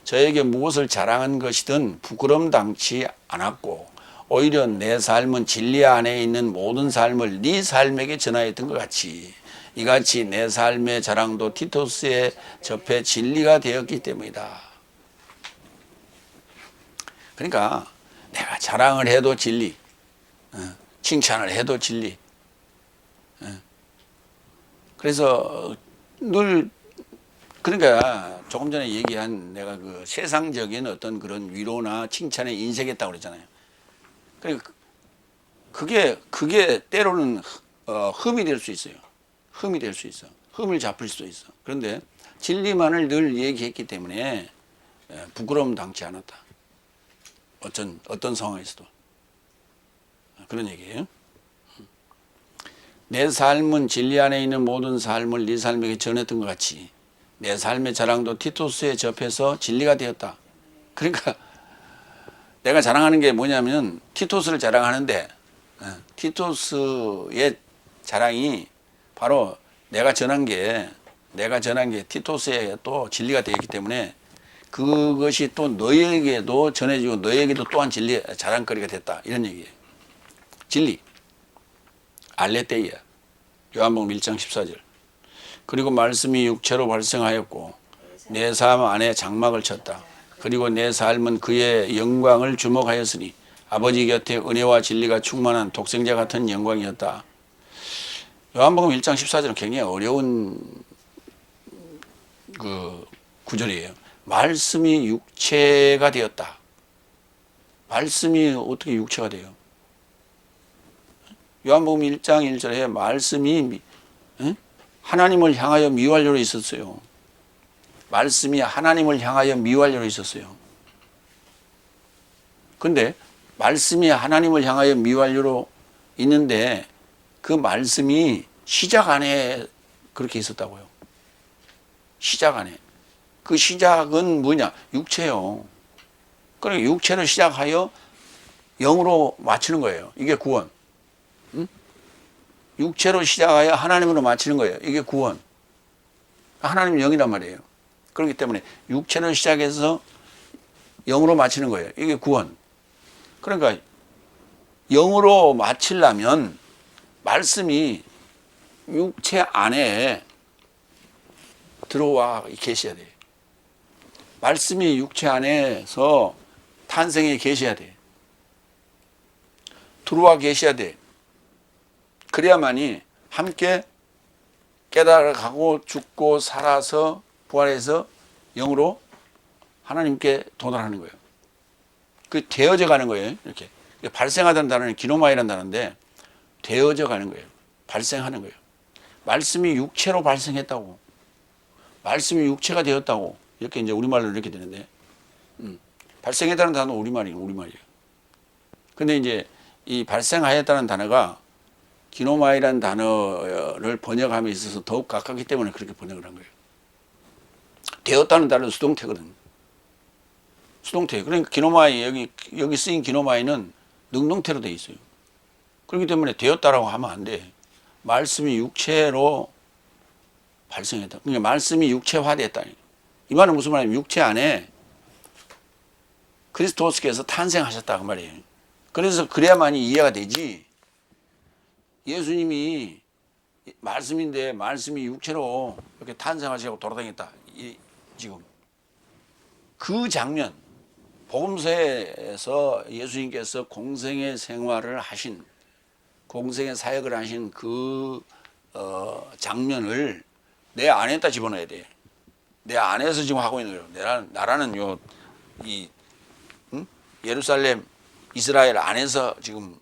저에게 무엇을 자랑한 것이든 부끄럼 당치 않았고 오히려 내 삶은 진리 안에 있는 모든 삶을 네 삶에게 전하였던 것 같이 이같이 내 삶의 자랑도 티토스에 접해 진리가 되었기 때문이다. 그러니까 내가 자랑을 해도 진리, 칭찬을 해도 진리. 그래서 늘 그러니까 조금 전에 얘기한 내가 그 세상적인 어떤 그런 위로나 칭찬에 인색했다고 그랬잖아요. 그러니까 그게 때로는 흠이 될 수 있어요. 흠이 될 수 있어. 흠을 잡을 수도 있어. 그런데 진리만을 늘 얘기했기 때문에 부끄러움 당치 않았다. 어떤 상황에서도. 그런 얘기예요. 내 삶은 진리 안에 있는 모든 삶을 네 삶에게 전했던 것 같이 내 삶의 자랑도 티토스에 접해서 진리가 되었다. 그러니까 내가 자랑하는 게 뭐냐면 티토스를 자랑하는데 티토스의 자랑이 바로 내가 전한 게 티토스에 또 진리가 되었기 때문에 그것이 또 너에게도 전해지고 너에게도 또한 진리 자랑거리가 됐다. 이런 얘기예요. 진리. 알레테이아. 요한복음 1장 14절. 그리고 말씀이 육체로 발생하였고 내 삶 안에 장막을 쳤다. 그리고 내 삶은 그의 영광을 주목하였으니 아버지 곁에 은혜와 진리가 충만한 독생자 같은 영광이었다. 요한복음 1장 14절은 굉장히 어려운 그 구절이에요. 말씀이 육체가 되었다. 말씀이 어떻게 육체가 돼요? 요한복음 1장 1절에 말씀이 하나님을 향하여 미완료로 있었어요. 말씀이 하나님을 향하여 미완료로 있었어요. 근데 말씀이 하나님을 향하여 미완료로 있는데 그 말씀이 시작 안에 그렇게 있었다고요. 시작 안에. 그 시작은 뭐냐? 육체요. 그러니까 육체를 시작하여 영으로 마치는 거예요. 이게 구원. 육체로 시작하여 하나님으로 마치는 거예요. 이게 구원. 하나님은 영이란 말이에요. 그렇기 때문에 육체를 시작해서 영으로 마치는 거예요. 이게 구원. 그러니까 영으로 마치려면 말씀이 육체 안에 들어와 계셔야 돼요. 말씀이 육체 안에서 탄생해 계셔야 돼. 들어와 계셔야 돼. 그래야만이 함께 깨달아가고 죽고 살아서 부활해서 영으로 하나님께 도달하는 거예요. 그 되어져 가는 거예요. 이렇게 발생하다는 단어는 기노마이라는 단어인데 되어져 가는 거예요. 발생하는 거예요. 말씀이 육체로 발생했다고, 말씀이 육체가 되었다고 이렇게 이제 우리말로 이렇게 되는데 발생했다는 단어는 우리말이에요. 근데 이제 이 발생하였다는 단어가 기노마이라는 단어를 번역함에 있어서 더욱 가깝기 때문에 그렇게 번역을 한 거예요. 되었다는 단어는 수동태거든. 수동태. 그러니까 기노마이, 여기 쓰인 기노마이는 능동태로 되어 있어요. 그렇기 때문에 되었다라고 하면 안 돼. 말씀이 육체로 발생했다. 그러니까 말씀이 육체화됐다. 이 말은 무슨 말이냐면 육체 안에 그리스도께서 탄생하셨다 그 말이에요. 그래서 그래야만이 이해가 되지. 예수님이 말씀인데 말씀이 육체로 이렇게 탄생하시고 돌아다녔다. 지금 그 장면, 복음서에서 예수님께서 공생의 생활을 하신, 공생의 사역을 하신 그 장면을 내 안에다 집어넣어야 돼. 내 안에서 지금 하고 있는 거예요. 나라는 예루살렘, 이스라엘 안에서 지금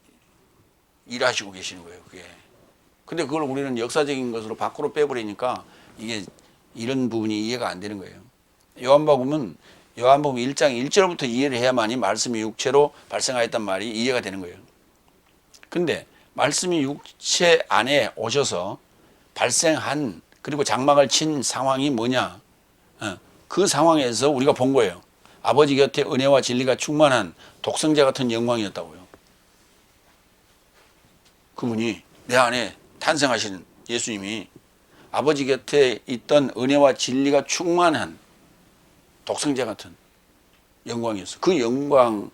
일하시고 계시는 거예요, 그게. 근데 그걸 우리는 역사적인 것으로 밖으로 빼버리니까 이게 이런 부분이 이해가 안 되는 거예요. 요한복음 1장 1절부터 이해를 해야만이 말씀이 육체로 발생하였단 말이 이해가 되는 거예요. 근데 말씀이 육체 안에 오셔서 발생한, 그리고 장막을 친 상황이 뭐냐? 그 상황에서 우리가 본 거예요. 아버지 곁에 은혜와 진리가 충만한 독생자 같은 영광이었다고요. 그분이 내 안에 탄생하신 예수님이 아버지 곁에 있던 은혜와 진리가 충만한 독생자 같은 영광이었어. 그 영광의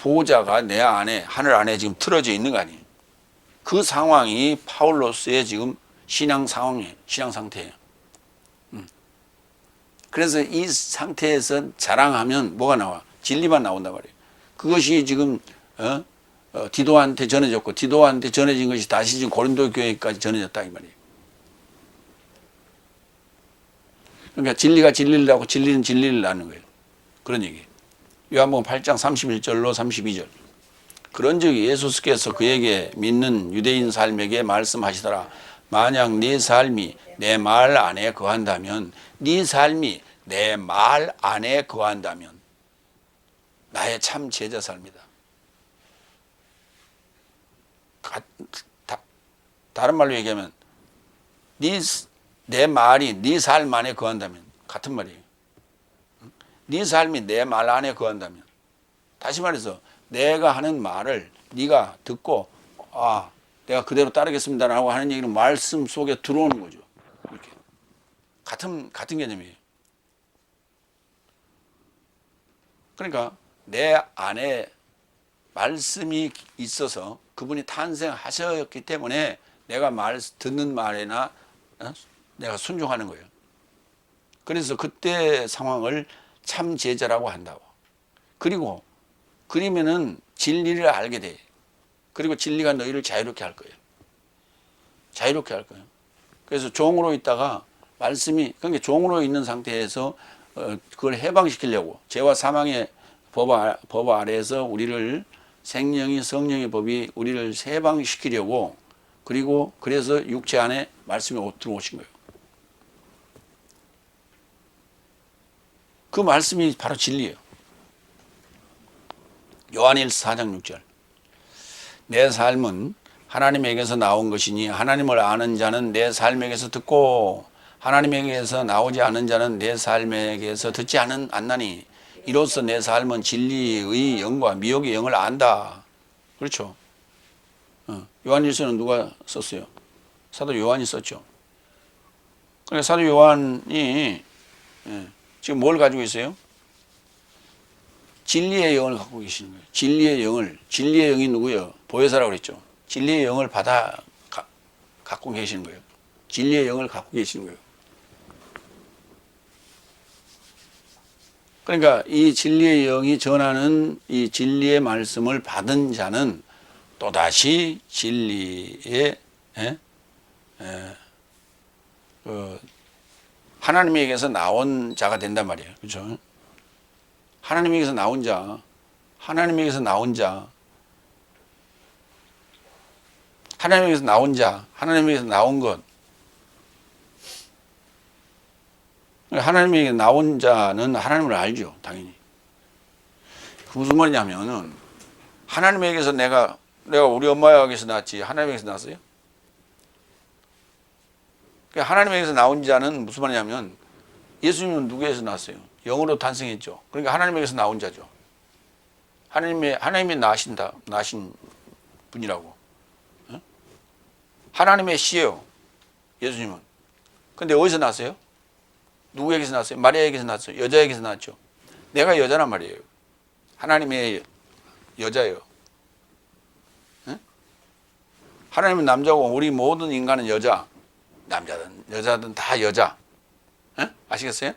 보호자가 내 안에, 하늘 안에 지금 틀어져 있는 거 아니에요. 그 상황이 파울로스의 지금 신앙 상황이에요. 신앙 상태예요. 그래서 이 상태에서 자랑하면 뭐가 나와? 진리만 나온단 말이에요. 그것이 지금 디도한테 전해졌고, 디도한테 전해진 것이 다시 지금 고린도 교회까지 전해졌다 이 말이에요. 그러니까 진리가 진리를 낳고 진리는 진리를 낳는 거예요. 그런 얘기예요. 요한복음 8장 31절로 32절. 그런즉 예수께서 그에게 믿는 유대인 삶에게 말씀하시더라. 만약 네 삶이 내 말 안에 거한다면, 네 삶이 내 말 안에 거한다면 나의 참 제자 삶이다. 다른 말로 얘기하면 내 말이 네 삶 안에 거한다면, 같은 말이에요. 네 삶이 내 말 안에 거한다면, 다시 말해서 내가 하는 말을 네가 듣고 내가 그대로 따르겠습니다라고 하는 얘기는 말씀 속에 들어오는 거죠. 이렇게 같은 개념이에요. 그러니까 내 안에 말씀이 있어서 그분이 탄생하셨기 때문에 내가 듣는 말에나 내가 순종하는 거예요. 그래서 그때 상황을 참 제자라고 한다고. 그러면은 진리를 알게 돼. 그리고 진리가 너희를 자유롭게 할 거예요. 자유롭게 할 거예요. 그래서 종으로 있다가 말씀이, 그러니까 종으로 있는 상태에서 그걸 해방시키려고, 죄와 사망의 법 아래에서 우리를, 생명이 성령의 법이 우리를 해방시키려고, 그리고 그래서 육체 안에 말씀이 들어오신 거예요. 그 말씀이 바로 진리예요. 요한일서 4장 6절. 내 삶은 하나님에게서 나온 것이니 하나님을 아는 자는 내 삶에게서 듣고 하나님에게서 나오지 않은 자는 내 삶에게서 듣지 않나니 이로써 내 삶은 진리의 영과 미혹의 영을 안다. 그렇죠. 요한일서는 누가 썼어요? 사도 요한이 썼죠. 그러니까 사도 요한이 지금 뭘 가지고 있어요? 진리의 영을 갖고 계시는 거예요. 진리의 영이 누구예요? 보혜사라고 그랬죠. 진리의 영을 갖고 계시는 거예요. 진리의 영을 갖고 계시는 거예요. 그러니까 이 진리의 영이 전하는 이 진리의 말씀을 받은 자는 또다시 진리의 하나님에게서 나온 자가 된단 말이에요. 그렇죠? 하나님에게서 나온 자, 하나님에게서 나온 자, 하나님에게서 나온 자, 하나님에게서 나온 것. 하나님에게 나온 자는 하나님을 알죠, 당연히. 무슨 말이냐면은 하나님에게서 내가 우리 엄마에게서 낳았지 하나님에게서 낳았어요? 하나님에게서 나온 자는 무슨 말이냐면 예수님은 누구에서 낳았어요? 영으로 탄생했죠. 그러니까 하나님에게서 나온 자죠. 하나님이 나신 분이라고. 하나님의 씨예요. 예수님은. 근데 어디서 낳았어요? 누구에게서 낳았어요? 마리아에게서 낳았어요. 여자에게서 낳았죠. 내가 여자란 말이에요. 하나님의 여자예요. 하나님은 남자고 우리 모든 인간은 여자. 남자든 여자든 다 여자. 아시겠어요?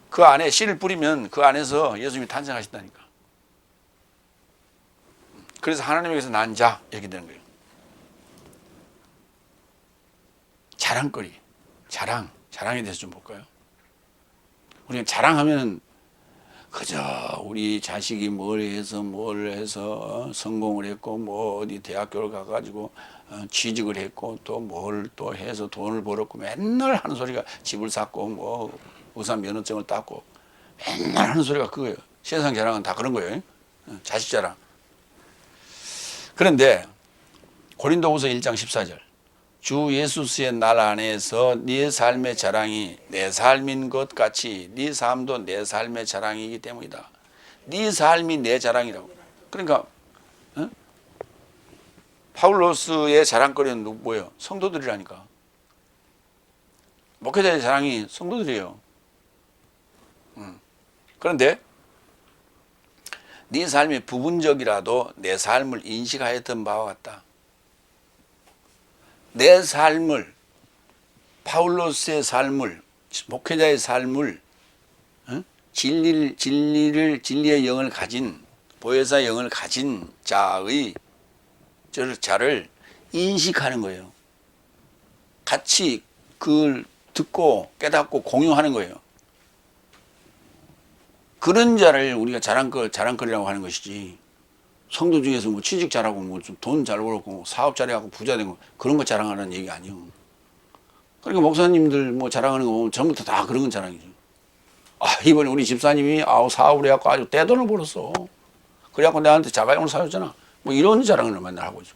그 안에 씨를 뿌리면 그 안에서 예수님이 탄생하신다니까. 그래서 하나님에게서 난 자 이렇게 되는 거예요. 자랑거리, 자랑에 대해서 좀 볼까요? 우리가 자랑하면 그저 우리 자식이 뭘 해서 성공을 했고 뭐 어디 대학교를 가가지고 취직을 했고 또 뭘 또 해서 돈을 벌었고 맨날 하는 소리가 집을 샀고 뭐 우산 면허증을 땄고 맨날 하는 소리가 그거예요. 세상 자랑은 다 그런 거예요. 자식 자랑. 그런데 고린도후서 1장 14절. 주 예수의 날 안에서 네 삶의 자랑이 내 삶인 것 같이 네 삶도 내 삶의 자랑이기 때문이다. 네 삶이 내 자랑이라고. 그러니까 파울로스의 자랑거리는 뭐예요? 성도들이라니까. 목회자의 자랑이 성도들이에요. 그런데 네 삶이 부분적이라도 내 삶을 인식하였던 바와 같다. 내 삶을, 파울로스의 삶을, 목회자의 삶을, 진리의 영을 가진, 보혜사의 영을 가진 자를 인식하는 거예요. 같이 그걸 듣고 깨닫고 공유하는 거예요. 그런 자를 우리가 자랑거리라고 하는 것이지, 성도 중에서 뭐 취직 잘하고 뭐 좀 돈 잘 벌었고 사업 잘해갖고 부자 된 거 그런 거 자랑하는 얘기 아니에요. 그러니까 목사님들 뭐 자랑하는 거 보면 전부 다 그런 건 자랑이죠. 이번에 우리 집사님이 사업을 해갖고 아주 떼돈을 벌었어. 그래갖고 내한테 자가용을 사줬잖아. 뭐 이런 자랑을 맨날 하고 있어.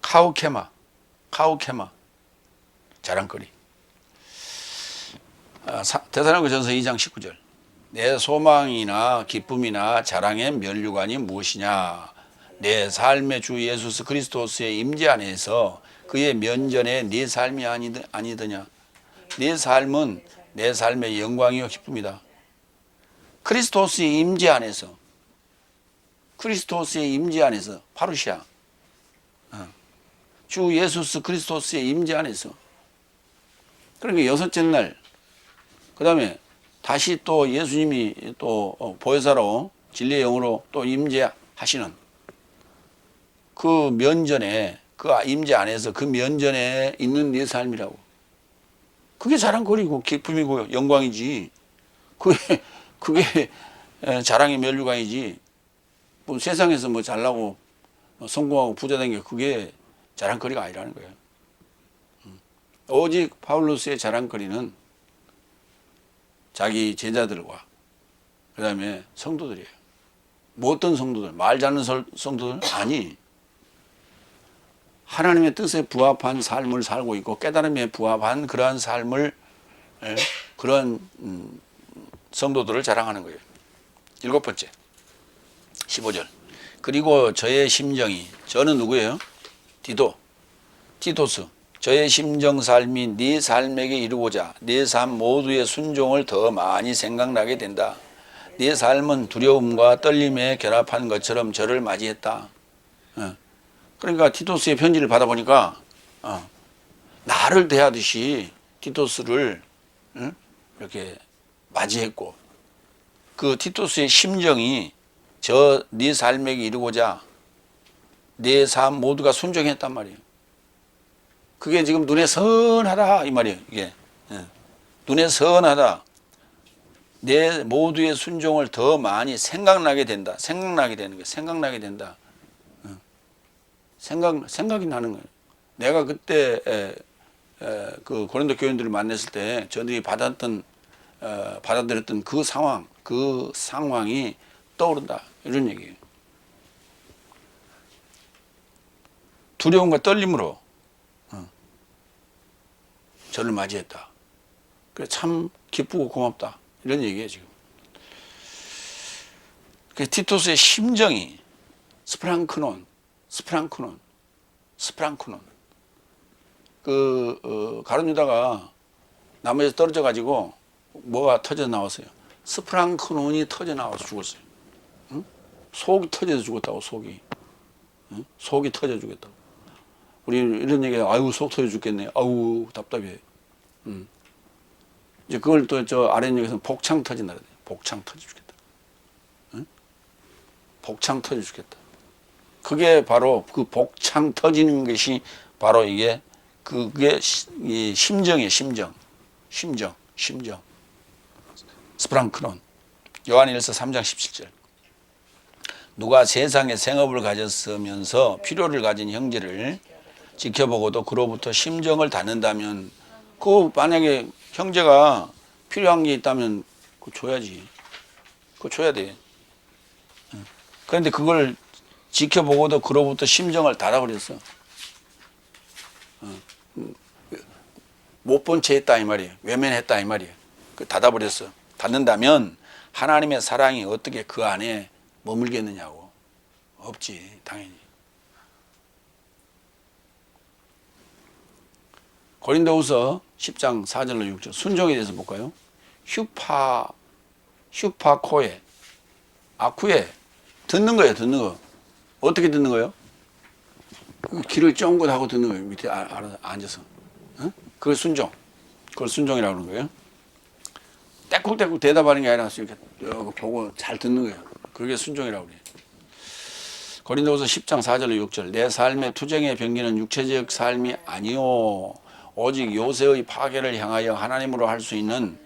카우케마 자랑거리. 데살로니가전서 2장 19절. 내 소망이나 기쁨이나 자랑의 면류관이 무엇이냐? 내 삶의 주 예수 그리스도의 임재 안에서 그의 면전에 네 삶이 아니더냐? 네 삶은 내 삶의 영광이요 기쁨이다. 그리스도의 임재 안에서, 파루시아, 주 예수 그리스도의 임재 안에서. 그러니까 여섯째 날, 그 다음에 다시 또 예수님이 또 보혜사로 진리의 영으로 또 임재하시는 그 면전에, 그 임재 안에서 그 면전에 있는 네 삶이라고. 그게 자랑거리고 기쁨이고 영광이지. 그게 자랑의 면류관이지. 뭐 세상에서 뭐 잘나고 성공하고 부자 된 게 그게 자랑거리가 아니라는 거예요. 오직 파울로스의 자랑거리는 자기 제자들과 그 다음에 성도들이에요. 뭐 어떤 성도들? 말 잘하는 성도들? 아니. 하나님의 뜻에 부합한 삶을 살고 있고 깨달음에 부합한 그러한 삶을, 그런 성도들을 자랑하는 거예요. 일곱 번째 15절. 그리고 저의 심정이, 저는 누구예요? 티토스. 저의 심정 삶이 네 삶에게 이루고자 네 삶 모두의 순종을 더 많이 생각나게 된다. 네 삶은 두려움과 떨림에 결합한 것처럼 저를 맞이했다. 그러니까 티토스의 편지를 받아보니까 나를 대하듯이 티토스를 이렇게 맞이했고, 그 티토스의 심정이 네 삶에게 이루고자 네 삶 모두가 순종했단 말이에요. 그게 지금 눈에 선하다 이 말이에요. 이게 눈에 선하다. 내 모두의 순종을 더 많이 생각나게 된다. 생각나게 되는 거예요. 생각나게 된다. 생각이 나는 거예요. 내가 그때 그 고린도 교인들을 만났을 때 저들이 받아들였던 그 상황이 떠오른다. 이런 얘기예요. 두려움과 떨림으로 저를 맞이했다. 그래 참 기쁘고 고맙다. 이런 얘기예요, 지금. 그 티토스의 심정이 스프랑크논. 가룟 유다가 나무에서 떨어져 가지고 뭐가 터져 나왔어요. 스프랑크논이 터져 나와서 죽었어요. 응? 속이 터져서 죽었다고, 속이. 응? 속이 터져 죽겠다고. 우리 이런 얘기해. 아유, 속 터져 죽겠네. 아우, 답답해. 이제 그걸 또 저 아랫역에서는 복창 터진다. 복창 터져 죽겠다. 응? 복창 터져 죽겠다. 그게 바로 그 복창 터지는 것이 바로 그게 이 심정이에요, 심정. 스프랑크논. 요한일서 3장 17절. 누가 세상에 생업을 가졌으면서 필요를 가진 형제를 지켜보고도 그로부터 심정을 닫는다면, 만약에 형제가 필요한 게 있다면 그거 줘야지. 그거 줘야 돼. 그런데 그걸 지켜보고도 그로부터 심정을 닫아버렸어. 못 본 채 했다 이 말이에요. 외면했다 이 말이에요. 닫아버렸어. 닫는다면 하나님의 사랑이 어떻게 그 안에 머물겠느냐고. 없지, 당연히. 고린도후서 10장 4절로 6절 순종에 대해서 볼까요? 휴파코에 아쿠에 듣는 거예요. 듣는 거. 어떻게 듣는 거예요? 귀를 쫑긋하고 듣는 거예요. 밑에 앉아서. 어? 그걸 순종. 그걸 순종이라고 그러는 거예요. 떼국떼국 대답하는 게 아니라 이렇게 보고 잘 듣는 거예요. 그게 순종이라고 그래요. 고린도후서 10장 4절로 6절 내 삶의 투쟁의 병기는 육체적 삶이 아니요 오직 요새의 파괴를 향하여 하나님으로 할 수 있는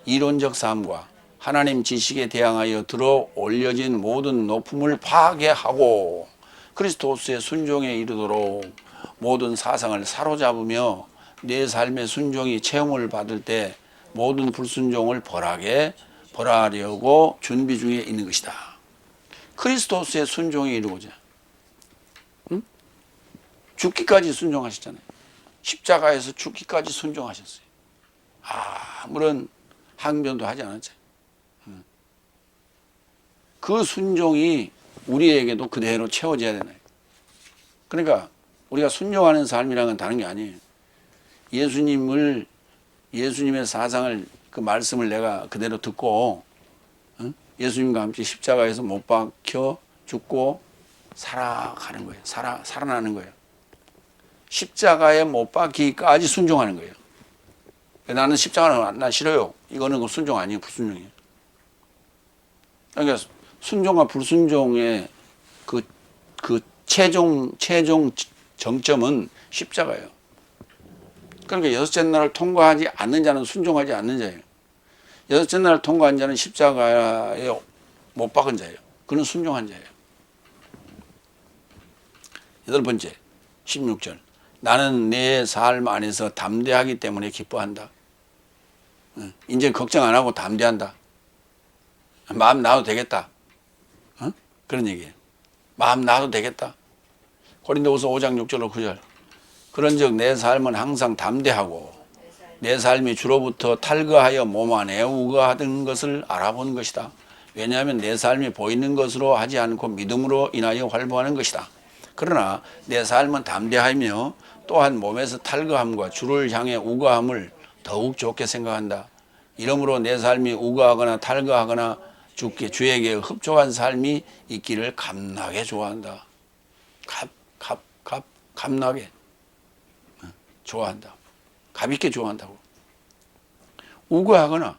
이론적 삶과 하나님 지식에 대항하여 들어 올려진 모든 높음을 파괴하고 그리스도스의 순종에 이르도록 모든 사상을 사로잡으며 내 삶의 순종이 체험을 받을 때 모든 불순종을 벌하려고 준비 중에 있는 것이다. 그리스도스의 순종에 이르고자 응? 죽기까지 순종하셨잖아요. 십자가에서 죽기까지 순종하셨어요. 아무런 항변도 하지 않았죠. 그 순종이 우리에게도 그대로 채워져야 되나요? 그러니까 우리가 순종하는 삶이라는 건 다른 게 아니에요. 예수님의 사상을 그 말씀을 내가 그대로 듣고 예수님과 함께 십자가에서 못 박혀 죽고 살아가는 거예요. 살아나는 거예요. 십자가에 못 박히기까지 순종하는 거예요. 나는 십자가는 난 싫어요. 이거는 순종 아니에요. 불순종이에요. 그러니까 순종과 불순종의 그 최종 정점은 십자가예요. 그러니까 여섯째 날을 통과하지 않는 자는 순종하지 않는 자예요. 여섯째 날을 통과한 자는 십자가에 못 박은 자예요. 그는 순종한 자예요. 여덟 번째 16절 나는 내 삶 안에서 담대하기 때문에 기뻐한다. 이제 걱정 안 하고 담대한다. 마음 놔도 되겠다. 그런 얘기예요. 마음 놔도 되겠다. 고린도후서 5장 6절로 9절 그런즉 내 삶은 항상 담대하고 내 삶이 주로부터 탈거하여 몸 안에 우거하던 것을 알아본 것이다. 왜냐하면 내 삶이 보이는 것으로 하지 않고 믿음으로 인하여 활보하는 것이다. 그러나 내 삶은 담대하며 또한 몸에서 탈거함과 주를 향해 우거함을 더욱 좋게 생각한다. 이러므로 내 삶이 우거하거나 탈거하거나 주에게 흡족한 삶이 있기를 감나게 좋아한다. 감나게 좋아한다. 가볍게 좋아한다고. 우거하거나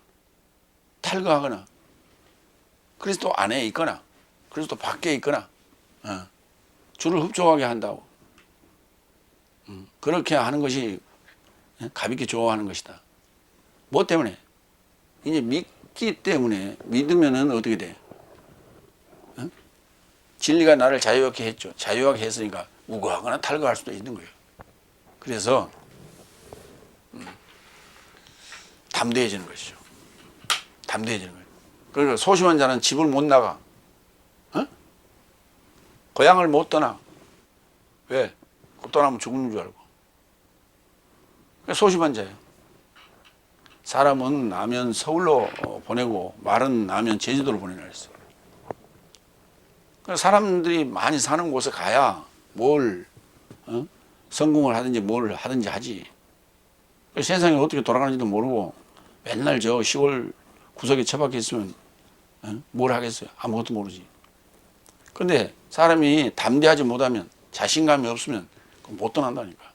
탈거하거나 그리스도 안에 있거나 그리스도 밖에 있거나 주를 흡족하게 한다고. 그렇게 하는 것이 가볍게 좋아하는 것이다. 뭐 때문에? 이제 믿기 때문에. 믿으면은 어떻게 돼? 진리가 나를 자유하게 했죠. 자유하게 했으니까 우거하거나 탈거할 수도 있는 거예요. 그래서 담대해지는 것이죠. 담대해지는 거예요. 그러니까 소심한 자는 집을 못 나가. 고향을 못 떠나. 왜? 떠나면 죽는 줄 알고. 소심한 자예요. 사람은 나면 서울로 보내고 말은 나면 제주도로 보내라 했어요. 사람들이 많이 사는 곳에 가야 뭘 성공을 하든지 뭘 하든지 하지. 세상이 어떻게 돌아가는지도 모르고 맨날 저 시골 구석에 처박혀 있으면 뭘 하겠어요? 아무것도 모르지. 그런데 사람이 담대하지 못하면 자신감이 없으면 못 떠난다니까.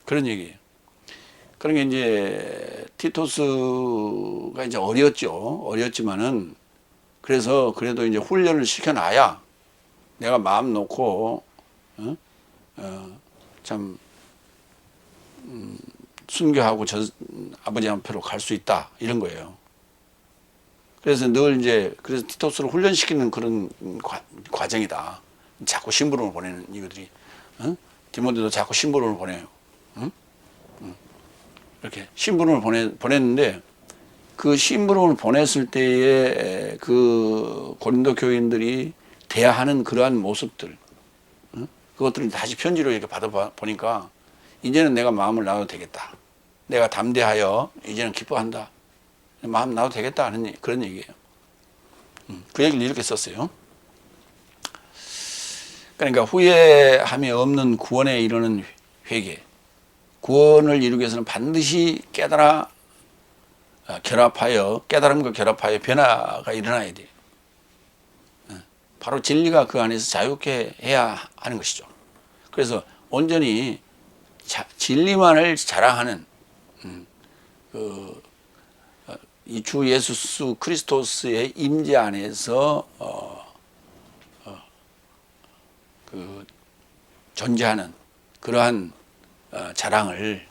그런 얘기예요. 그런 게 이제 티토스가 이제 어렸지만은 그래서 그래도 이제 훈련을 시켜놔야 내가 마음 놓고 참 순교하고 아버지 앞으로 갈 수 있다 이런 거예요. 그래서 늘 이제 그래서 티토스를 훈련시키는 그런 과정이다. 자꾸 심부름을 보내는 이것들이 디모데도 자꾸 심부름을 보내요. 이렇게 심부름을 보냈는데 그 심부름을 보냈을 때에 그 고린도 교인들이 대하는 그러한 모습들 그것들을 다시 편지로 이렇게 받아보니까 이제는 내가 마음을 놔도 되겠다. 내가 담대하여 이제는 기뻐한다. 마음 놔도 되겠다 하는 그런 얘기예요. 그 얘기를 이렇게 썼어요. 그러니까 후회함이 없는 구원에 이르는 회개. 구원을 이루기 위해서는 반드시 깨달아 결합하여 깨달음과 결합하여 변화가 일어나야 돼요. 바로 진리가 그 안에서 자유케 해야 하는 것이죠. 그래서 온전히 진리만을 자랑하는 이 주 예수 그리스도스의 임재 안에서 존재하는 그러한 자랑을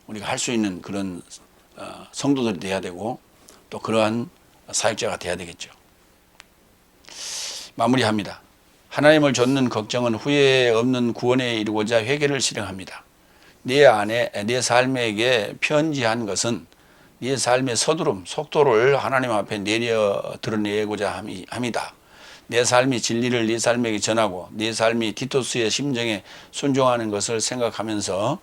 우리가 할 수 있는 그런 성도들이 돼야 되고 또 그러한 사역자가 돼야 되겠죠. 마무리합니다. 하나님을 좇는 걱정은 후회 없는 구원에 이르고자 회개를 실행합니다. 네 안에 네 삶에게 편지한 것은 네 삶의 서두름, 속도를 하나님 앞에 내려 드러내고자 합니다. 내 삶이 진리를 네 삶에게 전하고 네 삶이 디토스의 심정에 순종하는 것을 생각하면서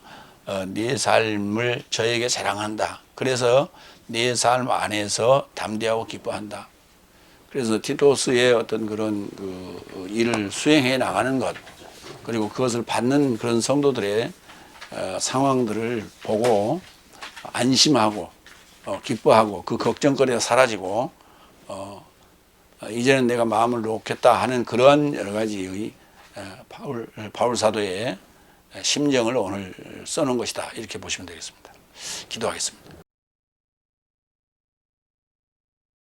네 삶을 저에게 자랑한다. 그래서 네 삶 안에서 담대하고 기뻐한다. 그래서 티토스의 어떤 그런 그 일을 수행해 나가는 것, 그리고 그것을 받는 그런 성도들의 상황들을 보고 안심하고 기뻐하고 그 걱정거리가 사라지고 이제는 내가 마음을 놓겠다 하는 그러한 여러 가지의 바울 사도의 심정을 오늘 써놓은 것이다. 이렇게 보시면 되겠습니다. 기도하겠습니다.